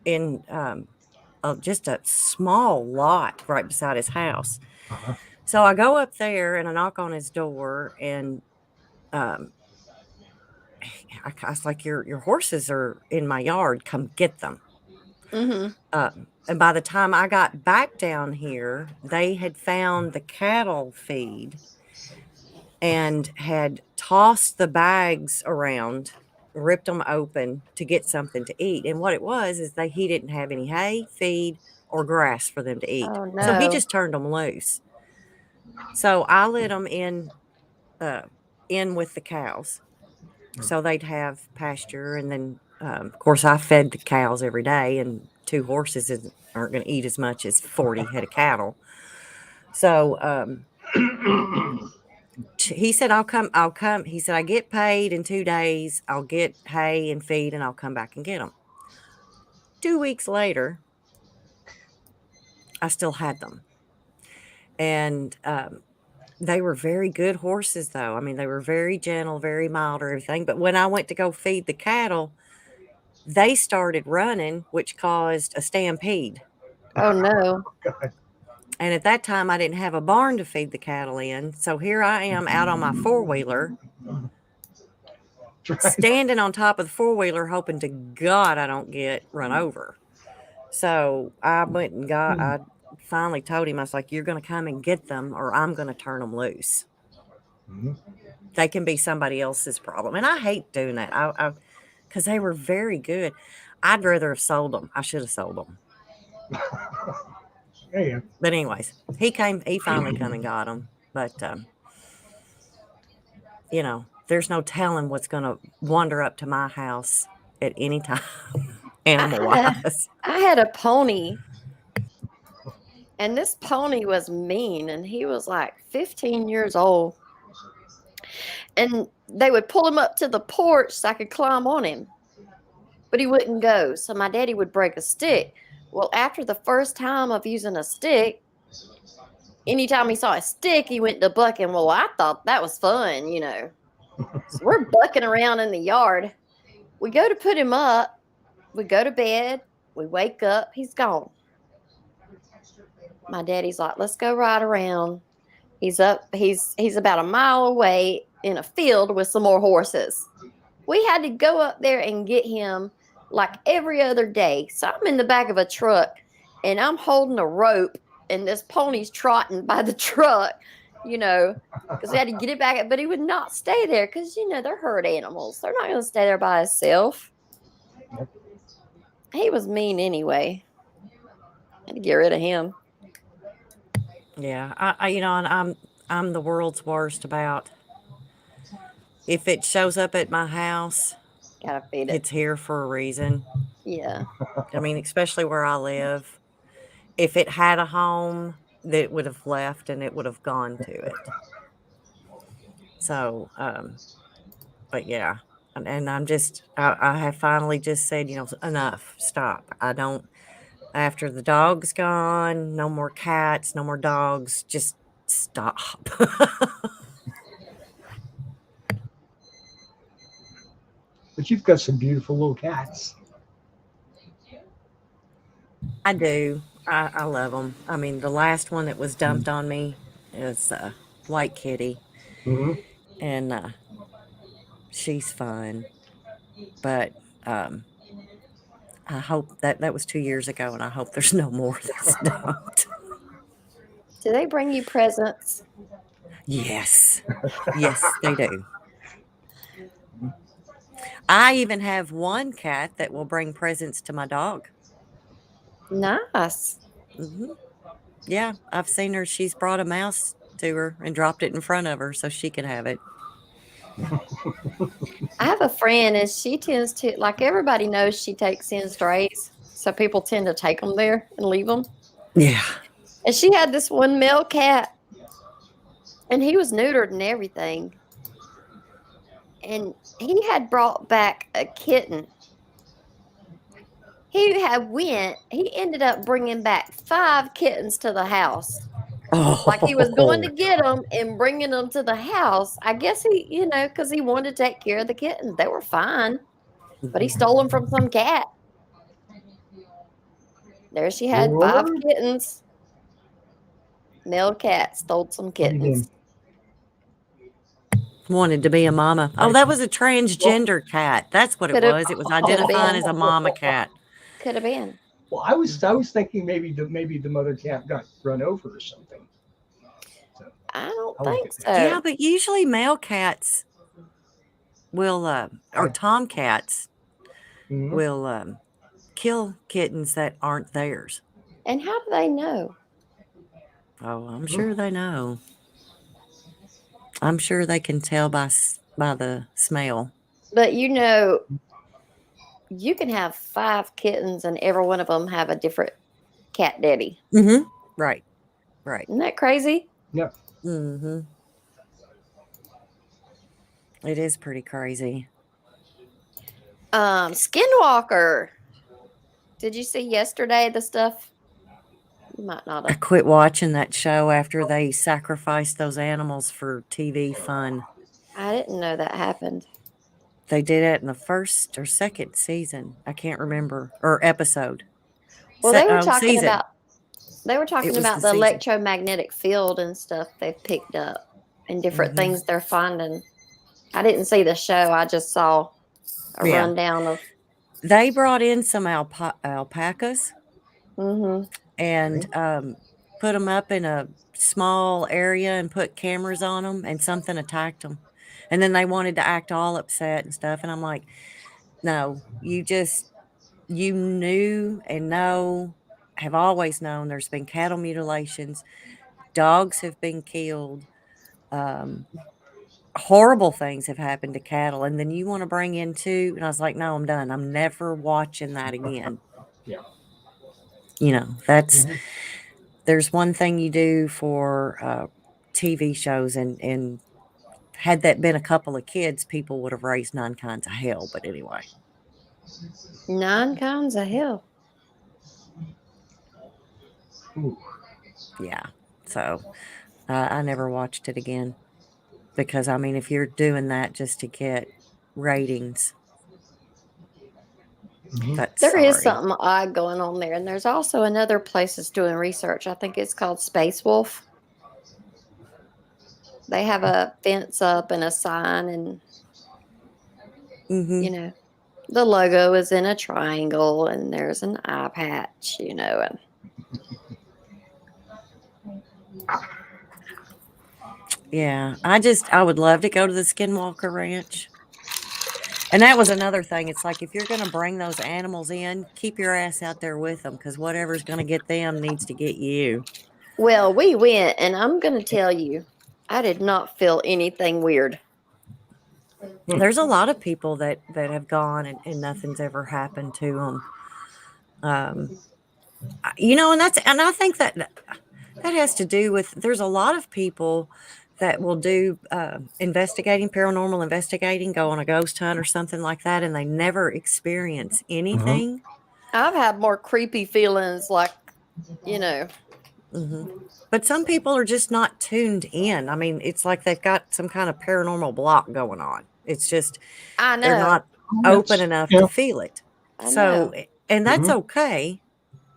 in just a small lot right beside his house. So I go up there and I knock on his door, and I was like, your horses are in my yard. Come get them. Mm-hmm. And by the time I got back down here, they had found the cattle feed and had tossed the bags around, ripped them open to get something to eat. And what it was is he didn't have any hay, feed, or grass for them to eat. Oh, no. So he just turned them loose. So I let them in with the cows, so they'd have pasture. And then, of course, I fed the cows every day, and 2 horses aren't going to eat as much as 40 head of cattle. So he said, I'll come. He said, I get paid in 2 days. I'll get hay and feed, and I'll come back and get them. 2 weeks later, I still had them. And they were very good horses, though. I mean, they were very gentle, very mild, or everything. But when I went to go feed the cattle, they started running, which caused a stampede. Oh, no. And at that time, I didn't have a barn to feed the cattle in. So here I am out on my 4-wheeler, standing on top of the 4-wheeler, hoping to God I don't get run over. So I went and I finally told him, I was like, you're going to come and get them, or I'm going to turn them loose. Mhm. They can be somebody else's problem. And I hate doing that. Because they were very good. I'd rather have sold them. I should have sold them. Yeah. But anyways, he finally come and got them. But, you know, there's no telling what's going to wander up to my house at any time, animal-wise. I had a pony, and this pony was mean, and he was like 15 years old. And they would pull him up to the porch so I could climb on him, but he wouldn't go. So my daddy would break a stick. Well, after the first time of using a stick, anytime he saw a stick, he went to bucking. Well, I thought that was fun, you know. So we're bucking around in the yard. We go to put him up. We go to bed. We wake up. He's gone. My daddy's like, let's go ride around. He's up. He's about a mile away in a field with some more horses. We had to go up there and get him like every other day. So I'm in the back of a truck and I'm holding a rope and this pony's trotting by the truck, you know, because we had to get it back. But he would not stay there because, you know, they're herd animals. They're not going to stay there by himself. He was mean anyway. I had to get rid of him. Yeah, I you know, and I'm the world's worst about if it shows up at my house, Gotta feed it. it's here for a reason. Yeah. I mean, especially where I live. If it had a home, that would have left and it would have gone to it. So, but yeah, and I have finally just said, you know, enough, stop. I don't. After the dog's gone, no more cats, no more dogs. Just stop. But you've got some beautiful little cats. I do. I love them. I mean, the last one that was dumped on me is a white kitty, Mm-hmm. and she's fun. But I hope that was 2 years ago, and I hope there's no more that's dumped. Do they bring you presents? Yes. Yes, they do. I even have one cat that will bring presents to my dog. Nice. Hmm. Yeah, I've seen her. She's brought a mouse to her and dropped it in front of her so she can have it. I have a friend, and she tends to, like, everybody knows she takes in strays. So people tend to take them there and leave them. Yeah. And she had this one male cat, and he was neutered and everything. And he had brought back a kitten. He ended up bringing back 5 kittens to the house. Oh. Like he was going to get them and bringing them to the house. I guess he, you know, because he wanted to take care of the kittens. They were fine, but he stole them from some cat. There she had 5 kittens. Male cat stole some kittens. Wanted to be a mama. Oh, that was a transgender cat. That's what it was. It was identifying as a mama cat. Could have been. Well, I was thinking maybe the mother cat got run over or something. So, I don't think so. Yeah, but usually male cats will, or tomcats will kill kittens that aren't theirs. And how do they know? Oh, I'm sure they know. I'm sure they can tell by the smell. But you know, you can have 5 kittens and every one of them have a different cat daddy. Mm-hmm. Right. Right. Isn't that crazy? Yep. Mm-hmm. It is pretty crazy. Skinwalker. Did you see yesterday the stuff? You might not have. I quit watching that show after they sacrificed those animals for TV fun. I didn't know that happened. They did it in the first or second season. I can't remember. Or episode. Well, they were talking season. about the season. electromagnetic field and stuff they've picked up and different things they're finding. I didn't see the show. I just saw a rundown of. They brought in some alpacas. Mm-hmm. And put them up in a small area and put cameras on them, and something attacked them. And then they wanted to act all upset and stuff. And I'm like, no, you knew and have always known there's been cattle mutilations. Dogs have been killed. Horrible things have happened to cattle. And then you want to bring in two. And I was like, no, I'm done. I'm never watching that again. Yeah. You know, there's one thing you do for TV shows, and had that been a couple of kids, people would have raised 9 kinds of hell. But anyway. 9 kinds of hell. Ooh. Yeah. So I never watched it again, because I mean, if you're doing that just to get ratings, there is something odd going on there. And there's also another place that's doing research. I think it's called Space Wolf. They have a fence up and a sign, and you know, the logo is in a triangle, and there's an eye patch, you know. And yeah, I would love to go to the Skinwalker Ranch. And that was another thing. It's like, if you're going to bring those animals in, keep your ass out there with them, because whatever's going to get them needs to get you. Well, we went, and I'm going to tell you, I did not feel anything weird. There's a lot of people that have gone and nothing's ever happened to them. You know, and I think that has to do with, there's a lot of people that will do paranormal investigating, go on a ghost hunt or something like that, and they never experience anything. I've had more creepy feelings, like, you know. But some people are just not tuned in. I mean, it's like they've got some kind of paranormal block going on. It's just, I know, they're not open enough to feel it. So, and that's okay.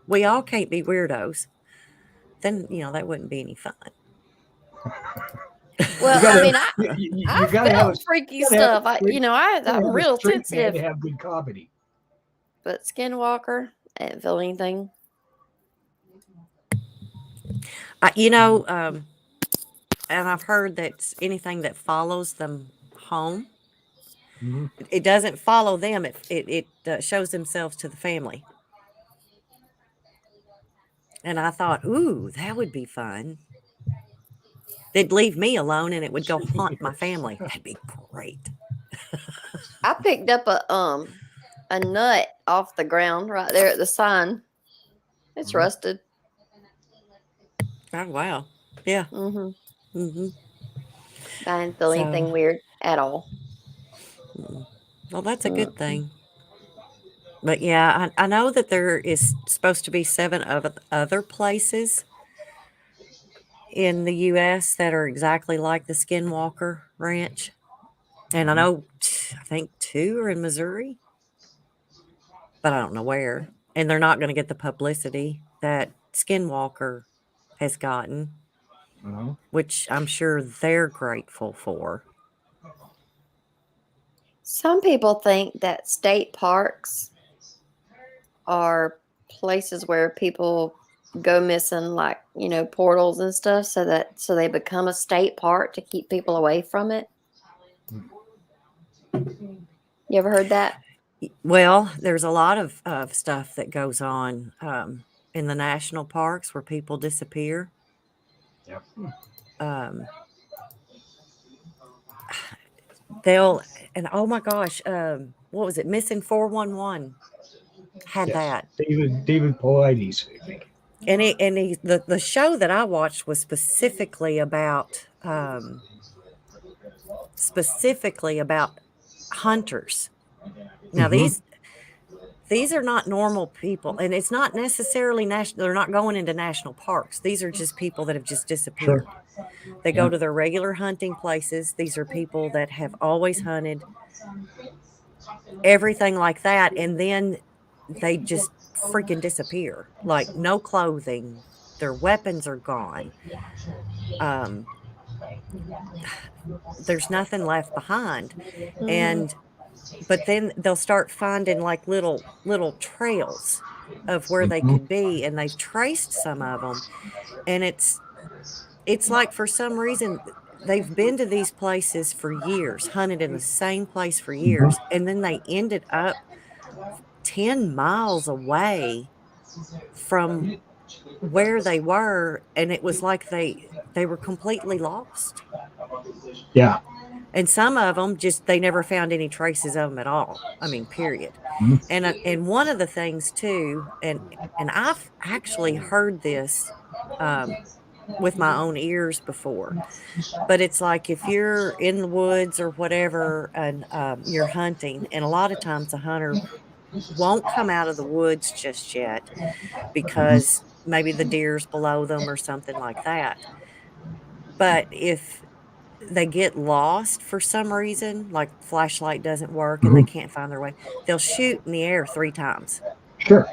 We all can't be weirdos. Then, you know, that wouldn't be any fun. Well, I mean, I felt freaky stuff. I'm real sensitive. To have good comedy. But Skinwalker, I didn't feel anything. And I've heard that anything that follows them home, it doesn't follow them. It shows themselves to the family. And I thought, ooh, that would be fun. They'd leave me alone, and it would go haunt my family. That'd be great. I picked up a nut off the ground right there at the sign. It's rusted. Oh, wow. Yeah. I didn't feel anything weird at all. Well, that's a good thing. But yeah, I know that there is supposed to be 7 other places in the U.S. that are exactly like the Skinwalker Ranch. And I think 2 are in Missouri, but I don't know where. And they're not going to get the publicity that Skinwalker has gotten, which I'm sure they're grateful for. Some people think that state parks are places where people go missing, like, you know, portals and stuff, so they become a state park to keep people away from it. You ever heard that? Well, there's a lot of stuff that goes on in the national parks where people disappear. Yep. Oh my gosh, what was it? Missing 411 had that. David Paulides, I think. And the show that I watched was specifically about hunters. Now these are not normal people, and it's not necessarily national. They're not going into national parks. These are just people that have just disappeared. Sure. They go to their regular hunting places. These are people that have always hunted, everything like that, and then they just freaking disappear. Like, no clothing, their weapons are gone. There's nothing left behind. But then they'll start finding like little trails of where they Mhm. could be, and they've traced some of them, and it's like for some reason they've been to these places for years, hunted in the same place for years, and then they ended up 10 miles away from where they were, and it was like they were completely lost. Yeah. And some of them just they never found any traces of them at all. I mean, period. Mhm. And one of the things too, and I've actually heard this um, with my own ears before, but it's like if you're in the woods or whatever and you're hunting, and a lot of times a hunter won't come out of the woods just yet because maybe the deer's below them or something like that. But if they get lost for some reason, like flashlight doesn't work and they Mhm. can't find their way, they'll shoot in the air 3 times. Sure.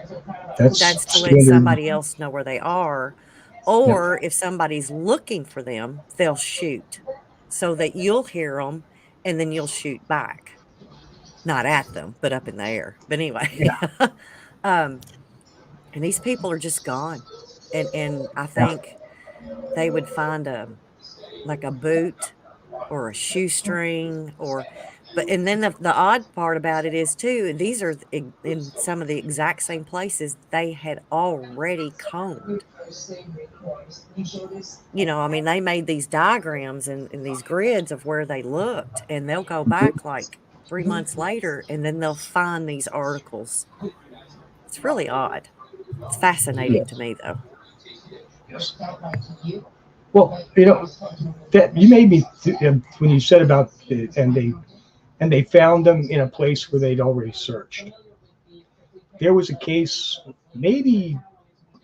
That's That's to let standard. somebody else know where they are, Yep. or if somebody's looking for them, they'll shoot so that you'll hear them and then you'll shoot back. Not at them, but up in the air. But anyway, Yeah. um, and these people are just gone. And I Yeah. think they would find a like a boot or a shoestring or but and then the odd part about it is too, these are in some of the exact same places they had already combed. You know, I mean, they made these diagrams and these grids of where they looked, and they'll go back like 3 months later, and then they'll find these articles. It's really odd. It's fascinating to Yes. me, though. Yes. Well, that you made me when you said about and they found them in a place where they'd already searched. There was a case maybe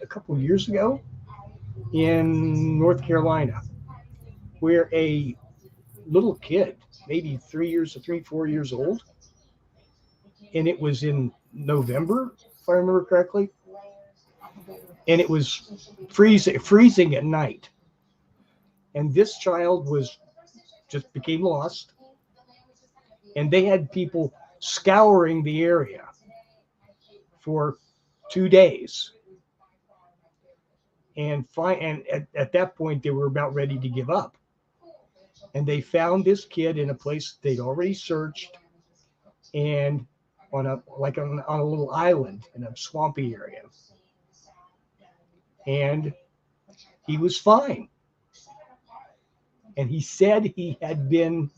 a couple of years ago in North Carolina where a little kid, maybe 4 years old, and it was in November, if I remember correctly, and it was freezing at night, and this child was just became lost, and they had people scouring the area for 2 days, and at that point they were about ready to give up, and they found this kid in a place they'd already searched, and on a little island in a swampy area, and he was fine, and he said he had been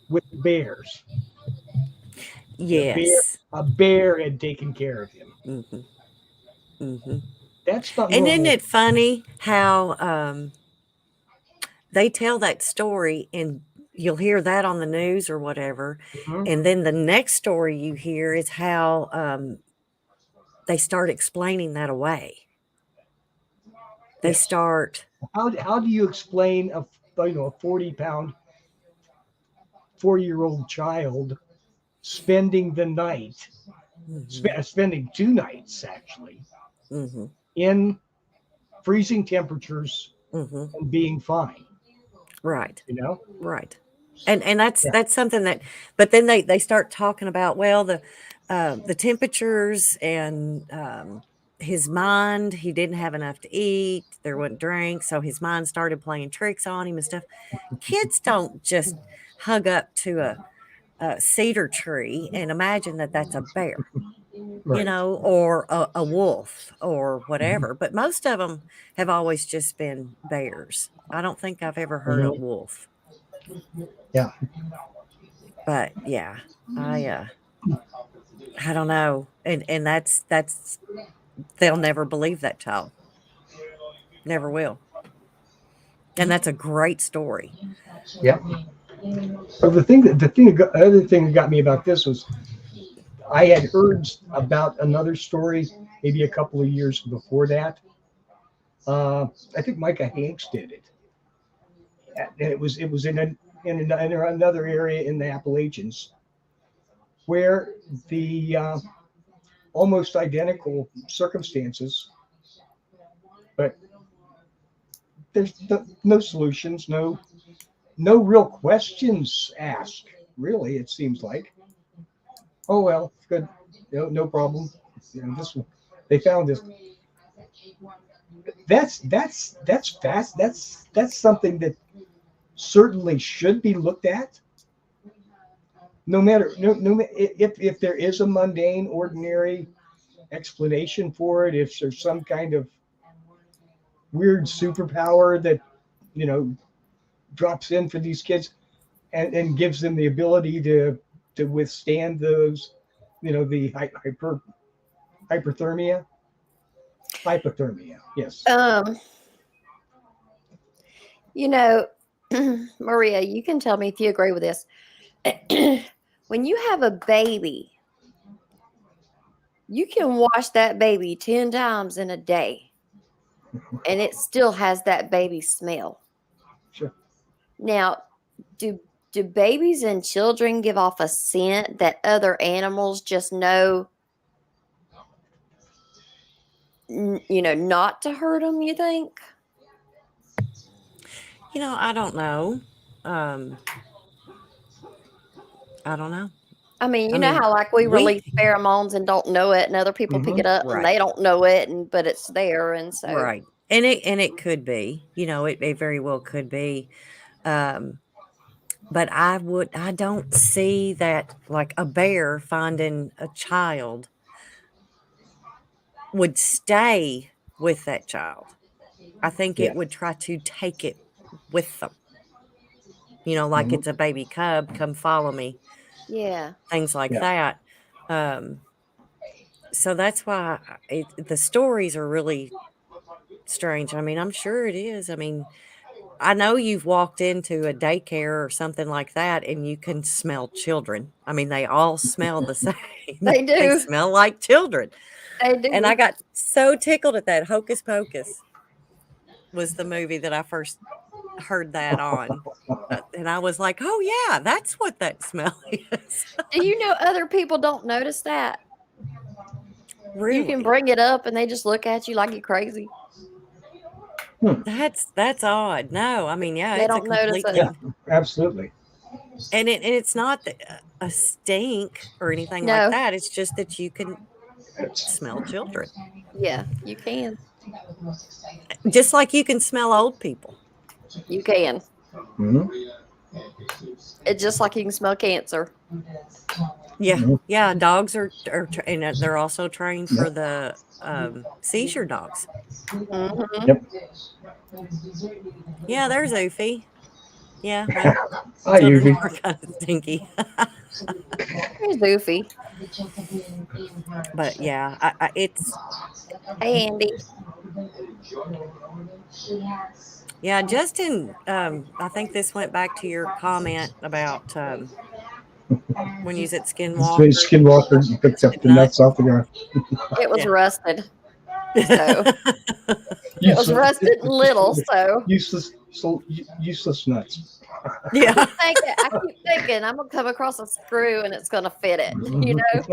with the bears. The bear, Yes. a bear had taken care of him. Hmm. Hmm. That's not And isn't normal. it funny how they tell that story and you'll hear that on the news or whatever, Mhm. and then the next story you hear is how they start explaining that away. They Yes. start How do you explain a 40-pound 4-year-old child spending the night, Mhm, spending 2 nights actually mhm, in freezing temperatures mhm. and being fine? Right, You know? right. And that's Yeah. that's something that but then they start talking about, well, the temperatures and, his mind, he didn't have enough to eat, there wasn't drink, so his mind started playing tricks on him and stuff. Kids don't just hug up to a cedar tree and imagine that that's a bear, Right. or a wolf or whatever. But most of them have always just been bears. I don't think I've ever heard a Mhm. wolf. Yeah. But yeah, I uh I don't know. And that's they'll never believe that child. Never will. And that's a great story. Yeah. So other thing that got me about this was I had heard about another story maybe a couple of years before that. I think Micah Hanks did it, and it was in another area in the Appalachians where the almost identical circumstances, but there's no solutions, no real questions asked. Really, it seems like, oh well, good, no problem. this one, they found this. That's fast. That's something that certainly should be looked at. No matter if there is a mundane, ordinary explanation for it, if there's some kind of weird superpower that drops in for these kids and gives them the ability to withstand those, the hypothermia. Yes. Maria, you can tell me if you agree with this. When you have a baby, you can wash that baby 10 times in a day and it still has that baby smell. Sure. Now, do babies and children give off a scent that other animals just know, not to hurt them, you think? I don't know. I don't know. I mean, you know how like we release pheromones and don't know it, and other people pick it up and they don't know it, but it's there, and so right. And it could be, it very well could be. But I don't see that like a bear finding a child would stay with that child. I think it would try to take it with them. Like it's a baby cub, come follow me. Yeah. Things like that. So that's why the stories are really strange. I mean, I'm sure it is. I mean, I know you've walked into a daycare or something like that and you can smell children. I mean, they all smell the same. They do. They smell like children. They do. And I got so tickled at that. Hocus Pocus was the movie that I first heard that on. And I was like, oh, yeah, that's what that smell is. Do you know other people don't notice that? Really? You can bring it up and they just look at you like you're crazy. That's odd. No, I mean, yeah, They it's don't a notice completely, it. Yeah, absolutely. And it's not a stink or anything No. like that. It's just that you can smell children. Yeah, you can. Just like you can smell old people. You can. Mm-hmm. It's just like you can smell cancer. Yeah, yeah. Dogs are and they're also trained for the seizure dogs. Mm-hmm. Yep. Yeah, there's Oofy. Yeah, Hi, Uvi. we're kind of stinky. Here's Goofy. But yeah, it's Hey, Andy. yeah. Justin, I think this went back to your comment about when you was at Skinwalker. Skinwalker picked up the nuts off the ground. It was rusted. So it was rusted and little. So useless nuts. Yeah. I keep thinking I'm gonna come across a screw and it's gonna fit it.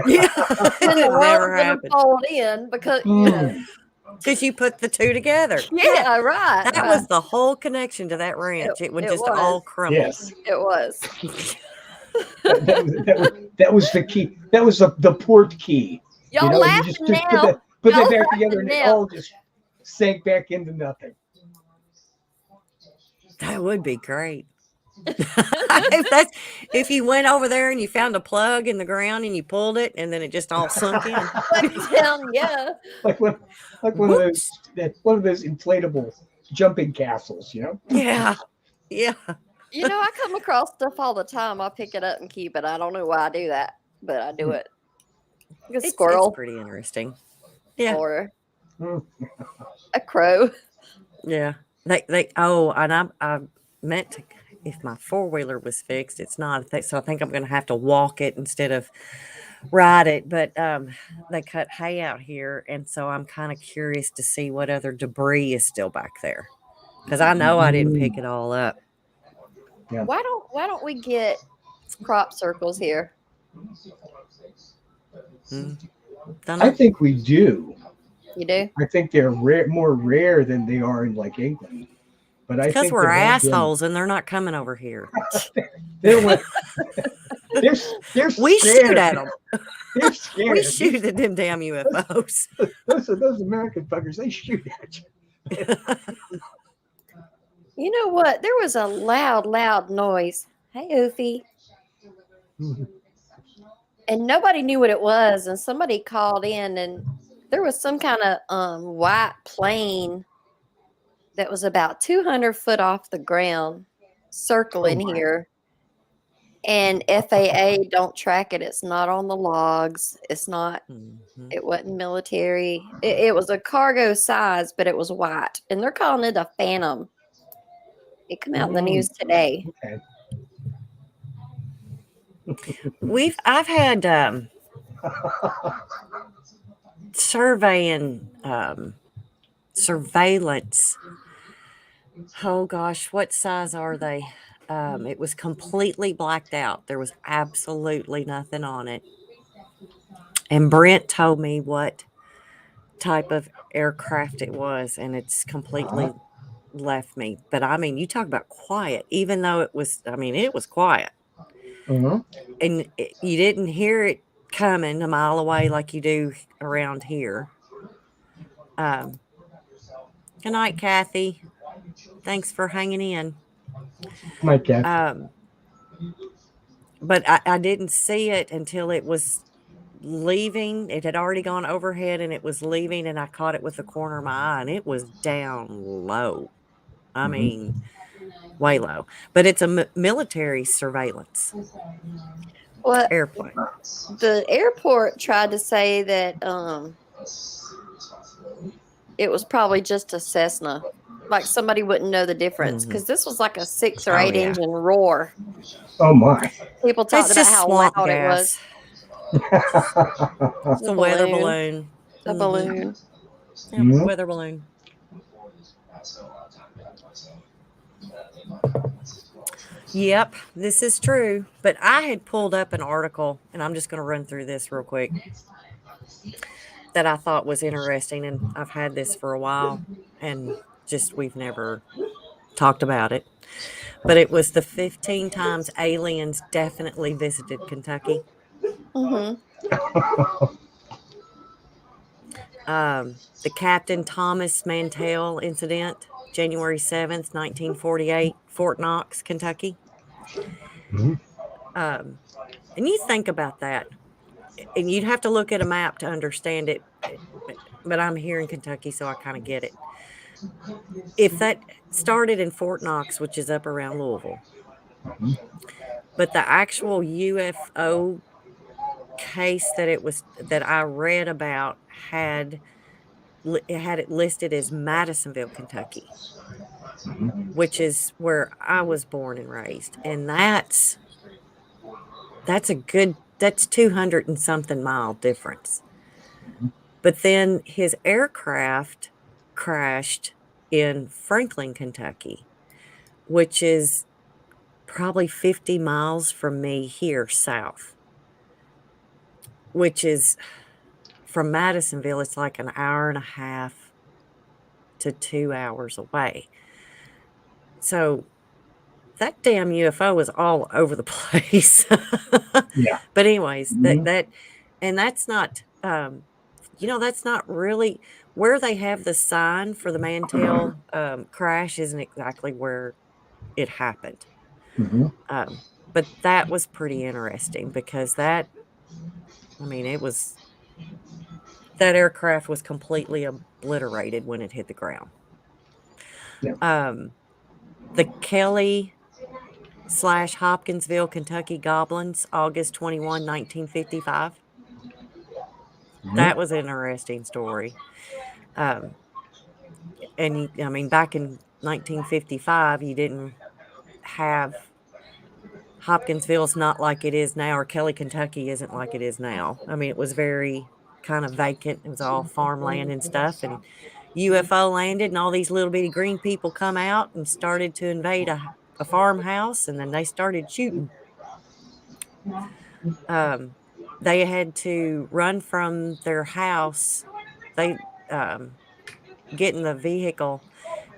Yeah. And the It world's never gonna happened. fold in because Because you put the two together. Yeah, right. That was the whole connection to that ranch. It would it just was. all crumble. Yes. It was. That was the key. That was the port key. Y'all you laughing just now. put Y'all that back together and it laughing now. all just sank back into nothing. That would be great. If you went over there and you found a plug in the ground and you pulled it and then it just all sunk in. Yeah. Like one of those inflatable jumping castles, Yeah. Yeah. I come across stuff all the time. I pick it up and keep it. I don't know why I do that, but I do it. Like a squirrel. It's pretty interesting. Yeah. Or a crow. Yeah. And I meant to, if my 4-wheeler was fixed, it's not. So I think I'm going to have to walk it instead of ride it. But they cut hay out here. And so I'm kind of curious to see what other debris is still back there. Because I know I didn't pick it all up. Yeah. Why don't we get crop circles here? I think we do. You do? I think they're more rare than they are in like England. But I Because think we're there have assholes and they're not coming over here. They're We shoot scared. at them. They're scared. We shoot at them damn UFOs. Those American fuckers, they shoot at you. You know what? There was a loud noise. Hey, Oofy. Mhm. And nobody knew what it was. And somebody called in, and there was some kind of white plane that was about 200 foot off the ground circling here. And FAA don't track it. It's not on the logs. It's not. It wasn't military. It was a cargo size, but it was white. And they're calling it a Phantom. It came out in the news today. Okay. I've had surveillance. Oh gosh, what size are they? It was completely blacked out. There was absolutely nothing on it. And Brent told me what type of aircraft it was, and it's completely left me. But I mean, you talk about quiet, even though it was quiet. And you didn't hear it coming a mile away like you do around here. Good night, Kathy. Thanks for hanging in. My cat. But I didn't see it until it was leaving. It had already gone overhead and it was leaving, and I caught it with the corner of my eye, and it was down low. I mean, way low. But it's a military surveillance airplane. The airport tried to say that it was probably just a Cessna. Like somebody wouldn't know the difference because this was like a 6 or 8 engine roar. Oh my! People talked about how loud it was. It's a weather balloon. A balloon. Yeah, weather balloon. Yep, this is true. But I had pulled up an article, and I'm just going to run through this real quick, that I thought was interesting, and I've had this for a while, and just we've never talked about it. But it was the 15 times aliens definitely visited Kentucky. The Captain Thomas Mantell incident, January 7th, 1948, Fort Knox, Kentucky. And you think about that, and you'd have to look at a map to understand it, but I'm here in Kentucky, so I kind of get it. If that started in Fort Knox, which is up around Louisville, but the actual UFO case that I read about had it listed as Madisonville, Kentucky, which is where I was born and raised, and that's 200 and something mile difference. But then his aircraft crashed in Franklin, Kentucky, which is probably 50 miles from me here south, which is from Madisonville. It's like an hour and a half to 2 hours away. So that damn UFO is all over the place. Yeah. But anyways, that's not, that's not really where they have the sign for the Mantell crash isn't exactly where it happened. But that was pretty interesting because that aircraft was completely obliterated when it hit the ground. Yeah. The Kelly/Hopkinsville, Kentucky Goblins, August 21, 1955. That was an interesting story. And back in 1955, you didn't have Hopkinsville's not like it is now, or Kelly, Kentucky isn't like it is now. I mean, it was very kind of vacant. It was all farmland and stuff. And UFO landed, and all these little bitty green people come out and started to invade a farmhouse, and then they started shooting. They had to run from their house. They get in the vehicle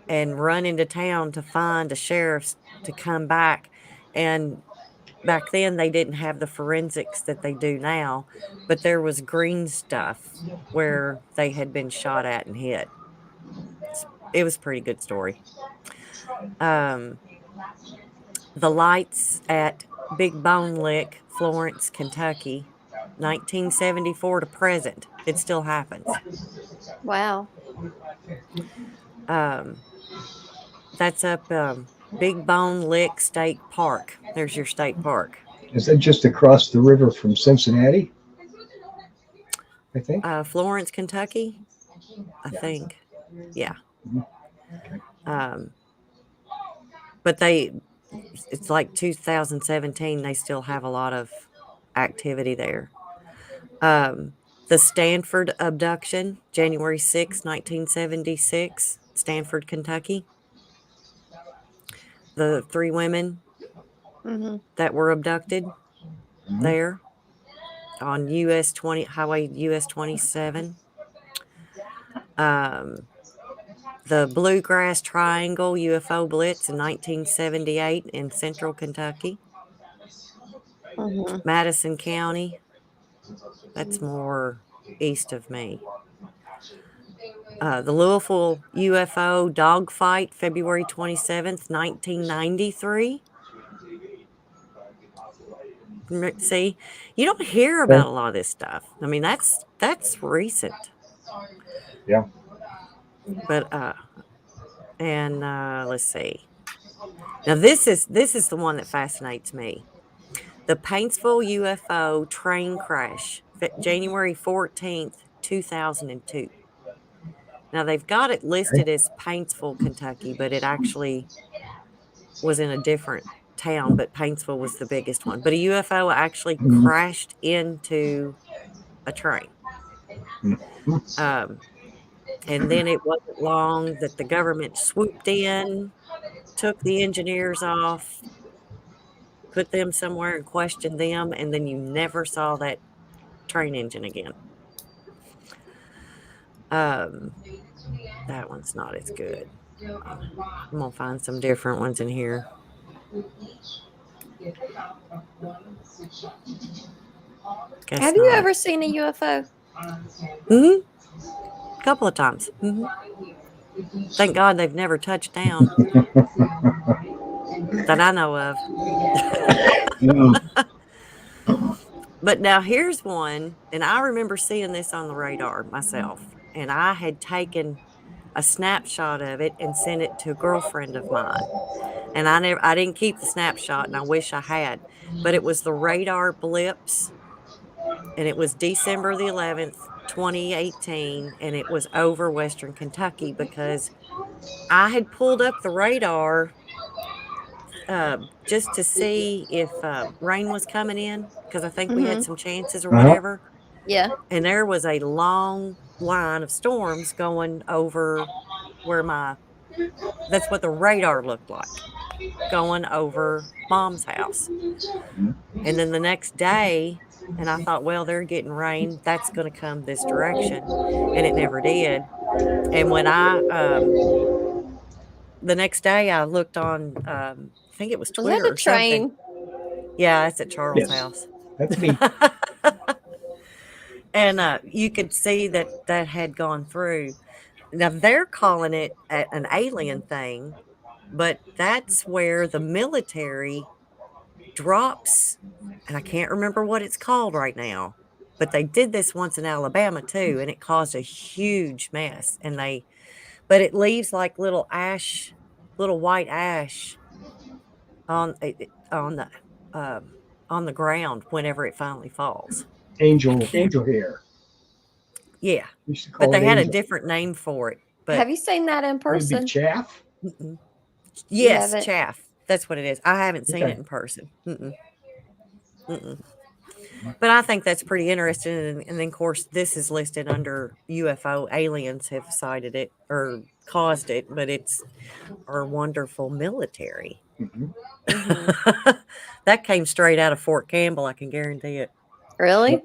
and run into town to find a sheriff to come back. And back then they didn't have the forensics that they do now, but there was green stuff where they had been shot at and hit. It was a pretty good story. The lights at Big Bone Lick, Florence, Kentucky, 1974 to present. It still happens. Wow. That's up Big Bone Lick State Park. There's your state park. Is that just across the river from Cincinnati? I think. Florence, Kentucky, I think. Yeah. But it's like 2017. They still have a lot of activity there. The Stanford abduction, January 6, 1976, Stanford, Kentucky. The 3 women that were abducted there on Highway US 27. The Bluegrass Triangle UFO Blitz in 1978 in central Kentucky. Madison County. That's more east of me. The Louisville UFO dogfight, February 27th, 1993. See, you don't hear about a lot of this stuff. I mean, that's recent. Yeah. But let's see. Now this is the one that fascinates me. The Paintsville UFO train crash, January 14th, 2002. Now they've got it listed as Paintsville, Kentucky, but it actually was in a different town, but Paintsville was the biggest one. But a UFO actually crashed into a train. And then it wasn't long that the government swooped in, took the engineers off, put them somewhere and questioned them, and then you never saw that train engine again. That one's not as good. I'm going to find some different ones in here. Have you ever seen a UFO? A couple of times. Thank God they've never touched down that I know of. But now here's one, and I remember seeing this on the radar myself, and I had taken a snapshot of it and sent it to a girlfriend of mine. And I didn't keep the snapshot, and I wish I had. But it was the radar blips, and it was December the 11th, 2018, and it was over Western Kentucky because I had pulled up the radar just to see if rain was coming in, because I think we had some chances or whatever. Yeah. And there was a long line of storms going over where that's what the radar looked like, going over Mom's house. And then the next day, and I thought, well, they're getting rain. That's going to come this direction. And it never did. And when the next day I looked on, I think it was Twitter. Was that a train? Yeah, it's at Charles' house. That's me. And you could see that had gone through. Now they're calling it an alien thing, but that's where the military drops, and I can't remember what it's called right now, but they did this once in Alabama too, and it caused a huge mess. But it leaves like little white ash on the ground whenever it finally falls. Angel hair. Yeah, but they had a different name for it. But have you seen that in person? Maybe chaff. Yes, chaff. That's what it is. I haven't seen it in person. But I think that's pretty interesting. And then, of course, this is listed under UFO. Aliens have sighted it or caused it, but it's our wonderful military. That came straight out of Fort Campbell. I can guarantee it. Really?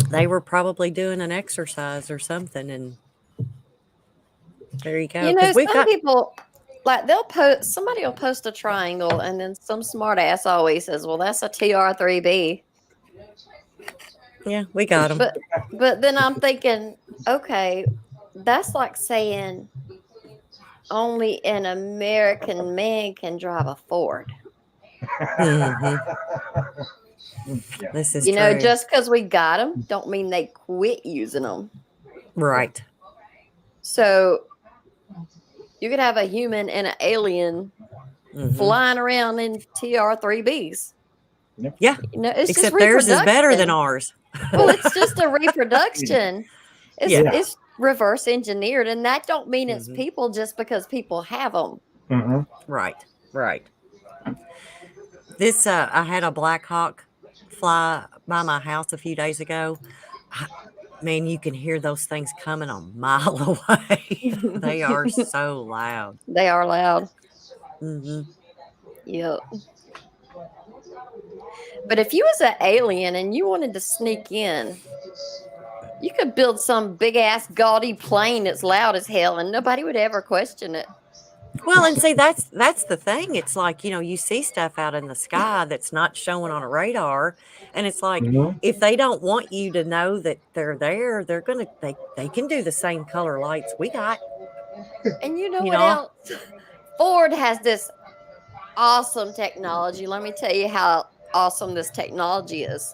They were probably doing an exercise or something, and there you go. You know, some people Like somebody will post a triangle, and then some smart ass always says, "Well, that's a TR3B." Yeah, we got them. But then I'm thinking, okay, that's like saying only an American man can drive a Ford. Yeah. This is true. true. Just because we got them, don't mean they quit using them. Right. So you could have a human and an alien flying around in TR3Bs. Yeah. It's Except just theirs is better than ours. Well, it's just a reproduction. It's reverse engineered, and that don't mean it's people just because people have them. Right. This I had a Black Hawk fly by my house a few days ago. Man, you can hear those things coming a mile away. They are so loud. They are loud. Yep. But if you was an alien and you wanted to sneak in, you could build some big ass gaudy plane that's loud as hell, and nobody would ever question it. Well, and see, that's the thing. It's like, you see stuff out in the sky that's not showing on a radar, and it's like if they don't want you to know that they're there, they can do the same color lights we got. And you know what else? Ford has this awesome technology. Let me tell you how awesome this technology is.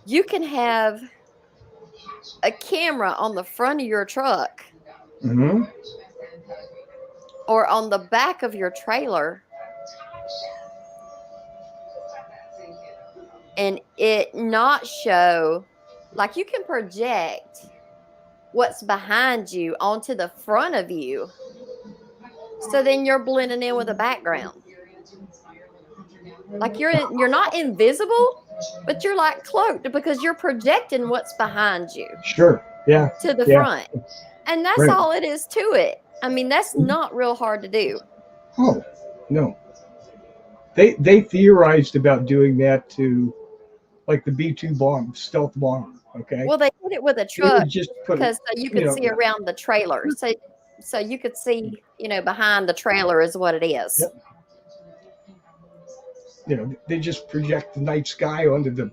You can have a camera on the front of your truck. Or on the back of your trailer, and it not show, like you can project what's behind you onto the front of you, so then you're blending in with the background. Like you're not invisible, but you're like cloaked because you're projecting what's behind you. Sure. Yeah. To the front. And that's all it is to it. I mean, that's not real hard to do. Oh, no. They theorized about doing that to, like, the B-2 bomb, stealth bomber, okay? Well, they did it with a truck because you could see around the trailer. So you could see, behind the trailer is what it is. Yep. They just project the night sky onto the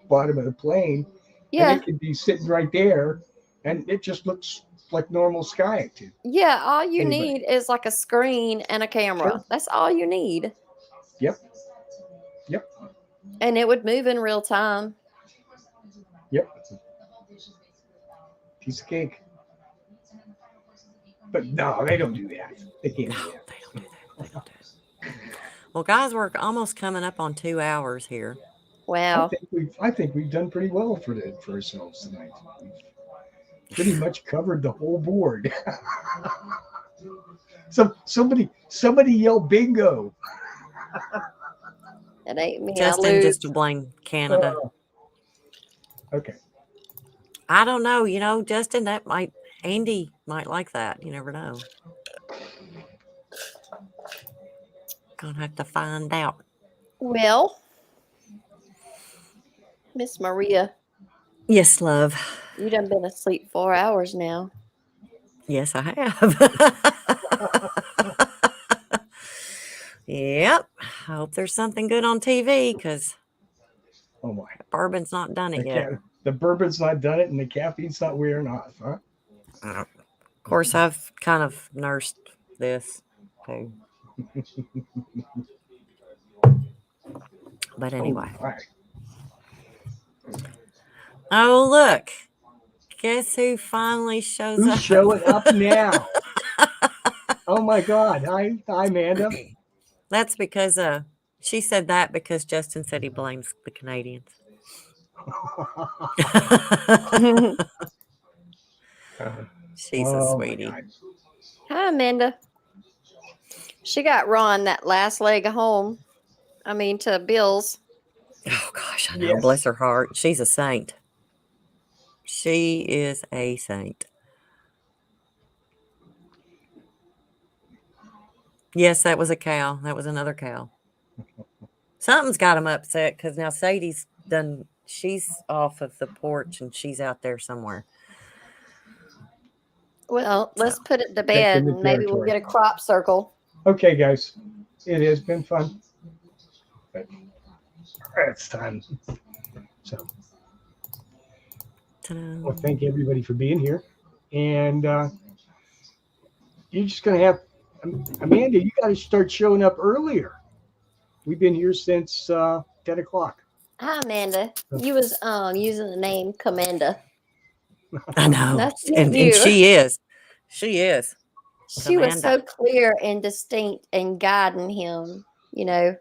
bottom of the plane. Yeah. And it could be sitting right there, and it just looks like normal sky to yeah, all you need is like a screen and a camera. Sure. That's all you need. Yep. And it would move in real time. Yep. Piece of cake. But no, they don't do that. They can't do that. They don't do that. Well, guys, we're almost coming up on 2 hours here. Wow. I think we've done pretty well for ourselves tonight. We've pretty much covered the whole board. Somebody yell bingo. It ain't me. Justin just to blame Canada. Okay. I don't know. Justin, Andy might like that. You never know. Gonna have to find out. Well, Miss Maria. Yes, love. You done been asleep 4 hours now. Yes, I have. Yep. I hope there's something good on TV because bourbon's not done it yet. The bourbon's not done it and the caffeine's not wearing off, huh? Of course, I've kind of nursed this too. But anyway. Oh, look. Guess who finally shows up? Who's showing up now? Oh, my God. Hi, Amanda. That's because she said that because Justin said he blames the Canadians. She's a sweetie. Hi, Amanda. She got Ron that last leg home. To Bill's. Oh, gosh, I know. Yes. Bless her heart. She's a saint. She is a saint. Yes, that was a cow. That was another cow. Something's got him upset because now Sadie's done. She's off of the porch and she's out there somewhere. Well, let's So, put it to Take bed in the and maybe we'll territory. get a crop circle. Okay, guys, it has been fun. But it's time. So, well, thank everybody for being here. And you're just going to have, Amanda, you got to start showing up earlier. We've been here since 10 o'clock. Hi, Amanda. You was using the name Commander. I know. That's And you. she is. She is. She was so Amanda. clear and distinct and guiding him, you know.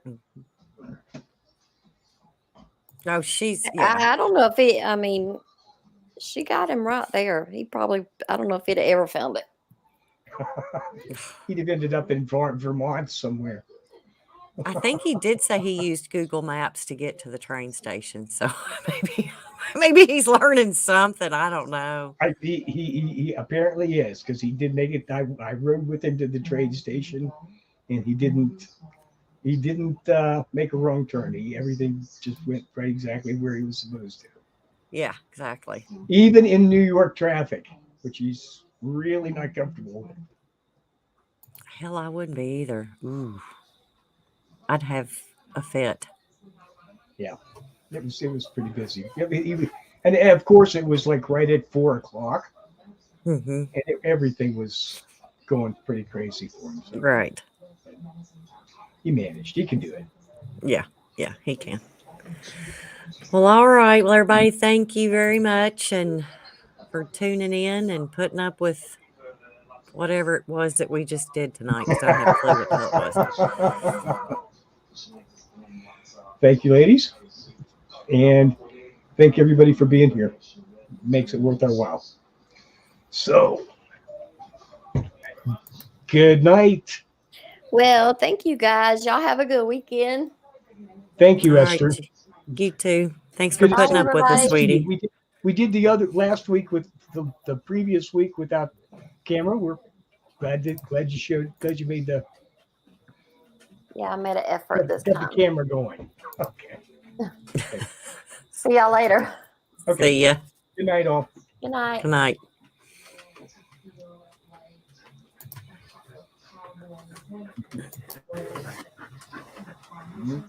Oh, she's, yeah. I don't know if it, I mean, she got him right there. He probably, I don't know if he'd have ever found it. He'd have ended up in Vermont somewhere. I think he did say he used Google Maps to get to the train station. So maybe he's learning something. I don't know. He apparently is, because he did make it. I rode with him to the train station, and he didn't make a wrong turn. Everything just went right exactly where he was supposed to. Yeah, exactly. Even in New York traffic, which he's really not comfortable with. Hell, I wouldn't be either. Ooh. I'd have a fit. Yeah, it was pretty busy. And of course, it was like right at 4 o'clock, Mm-hmm. and everything was going pretty crazy for him. So Right. he managed. He can do it. Yeah, he can. Well, all right. Well, everybody, thank you very much and for tuning in and putting up with whatever it was that we just did tonight, because I don't have a clue what the hell it was. Thank you, ladies. And thank everybody for being here. It makes it worth our while. So, good night. Well, thank you guys. Y'all have a good weekend. Thank you, All Esther. right, you too. Thanks for Good to putting see up with us, everybody. sweetie. We did the other last week with the previous week without camera. We're glad you made the Yeah, I made an effort this got time. the camera going. Okay. See y'all later. Okay. See ya. Good night, all. Good night. Good night. Mm-hmm.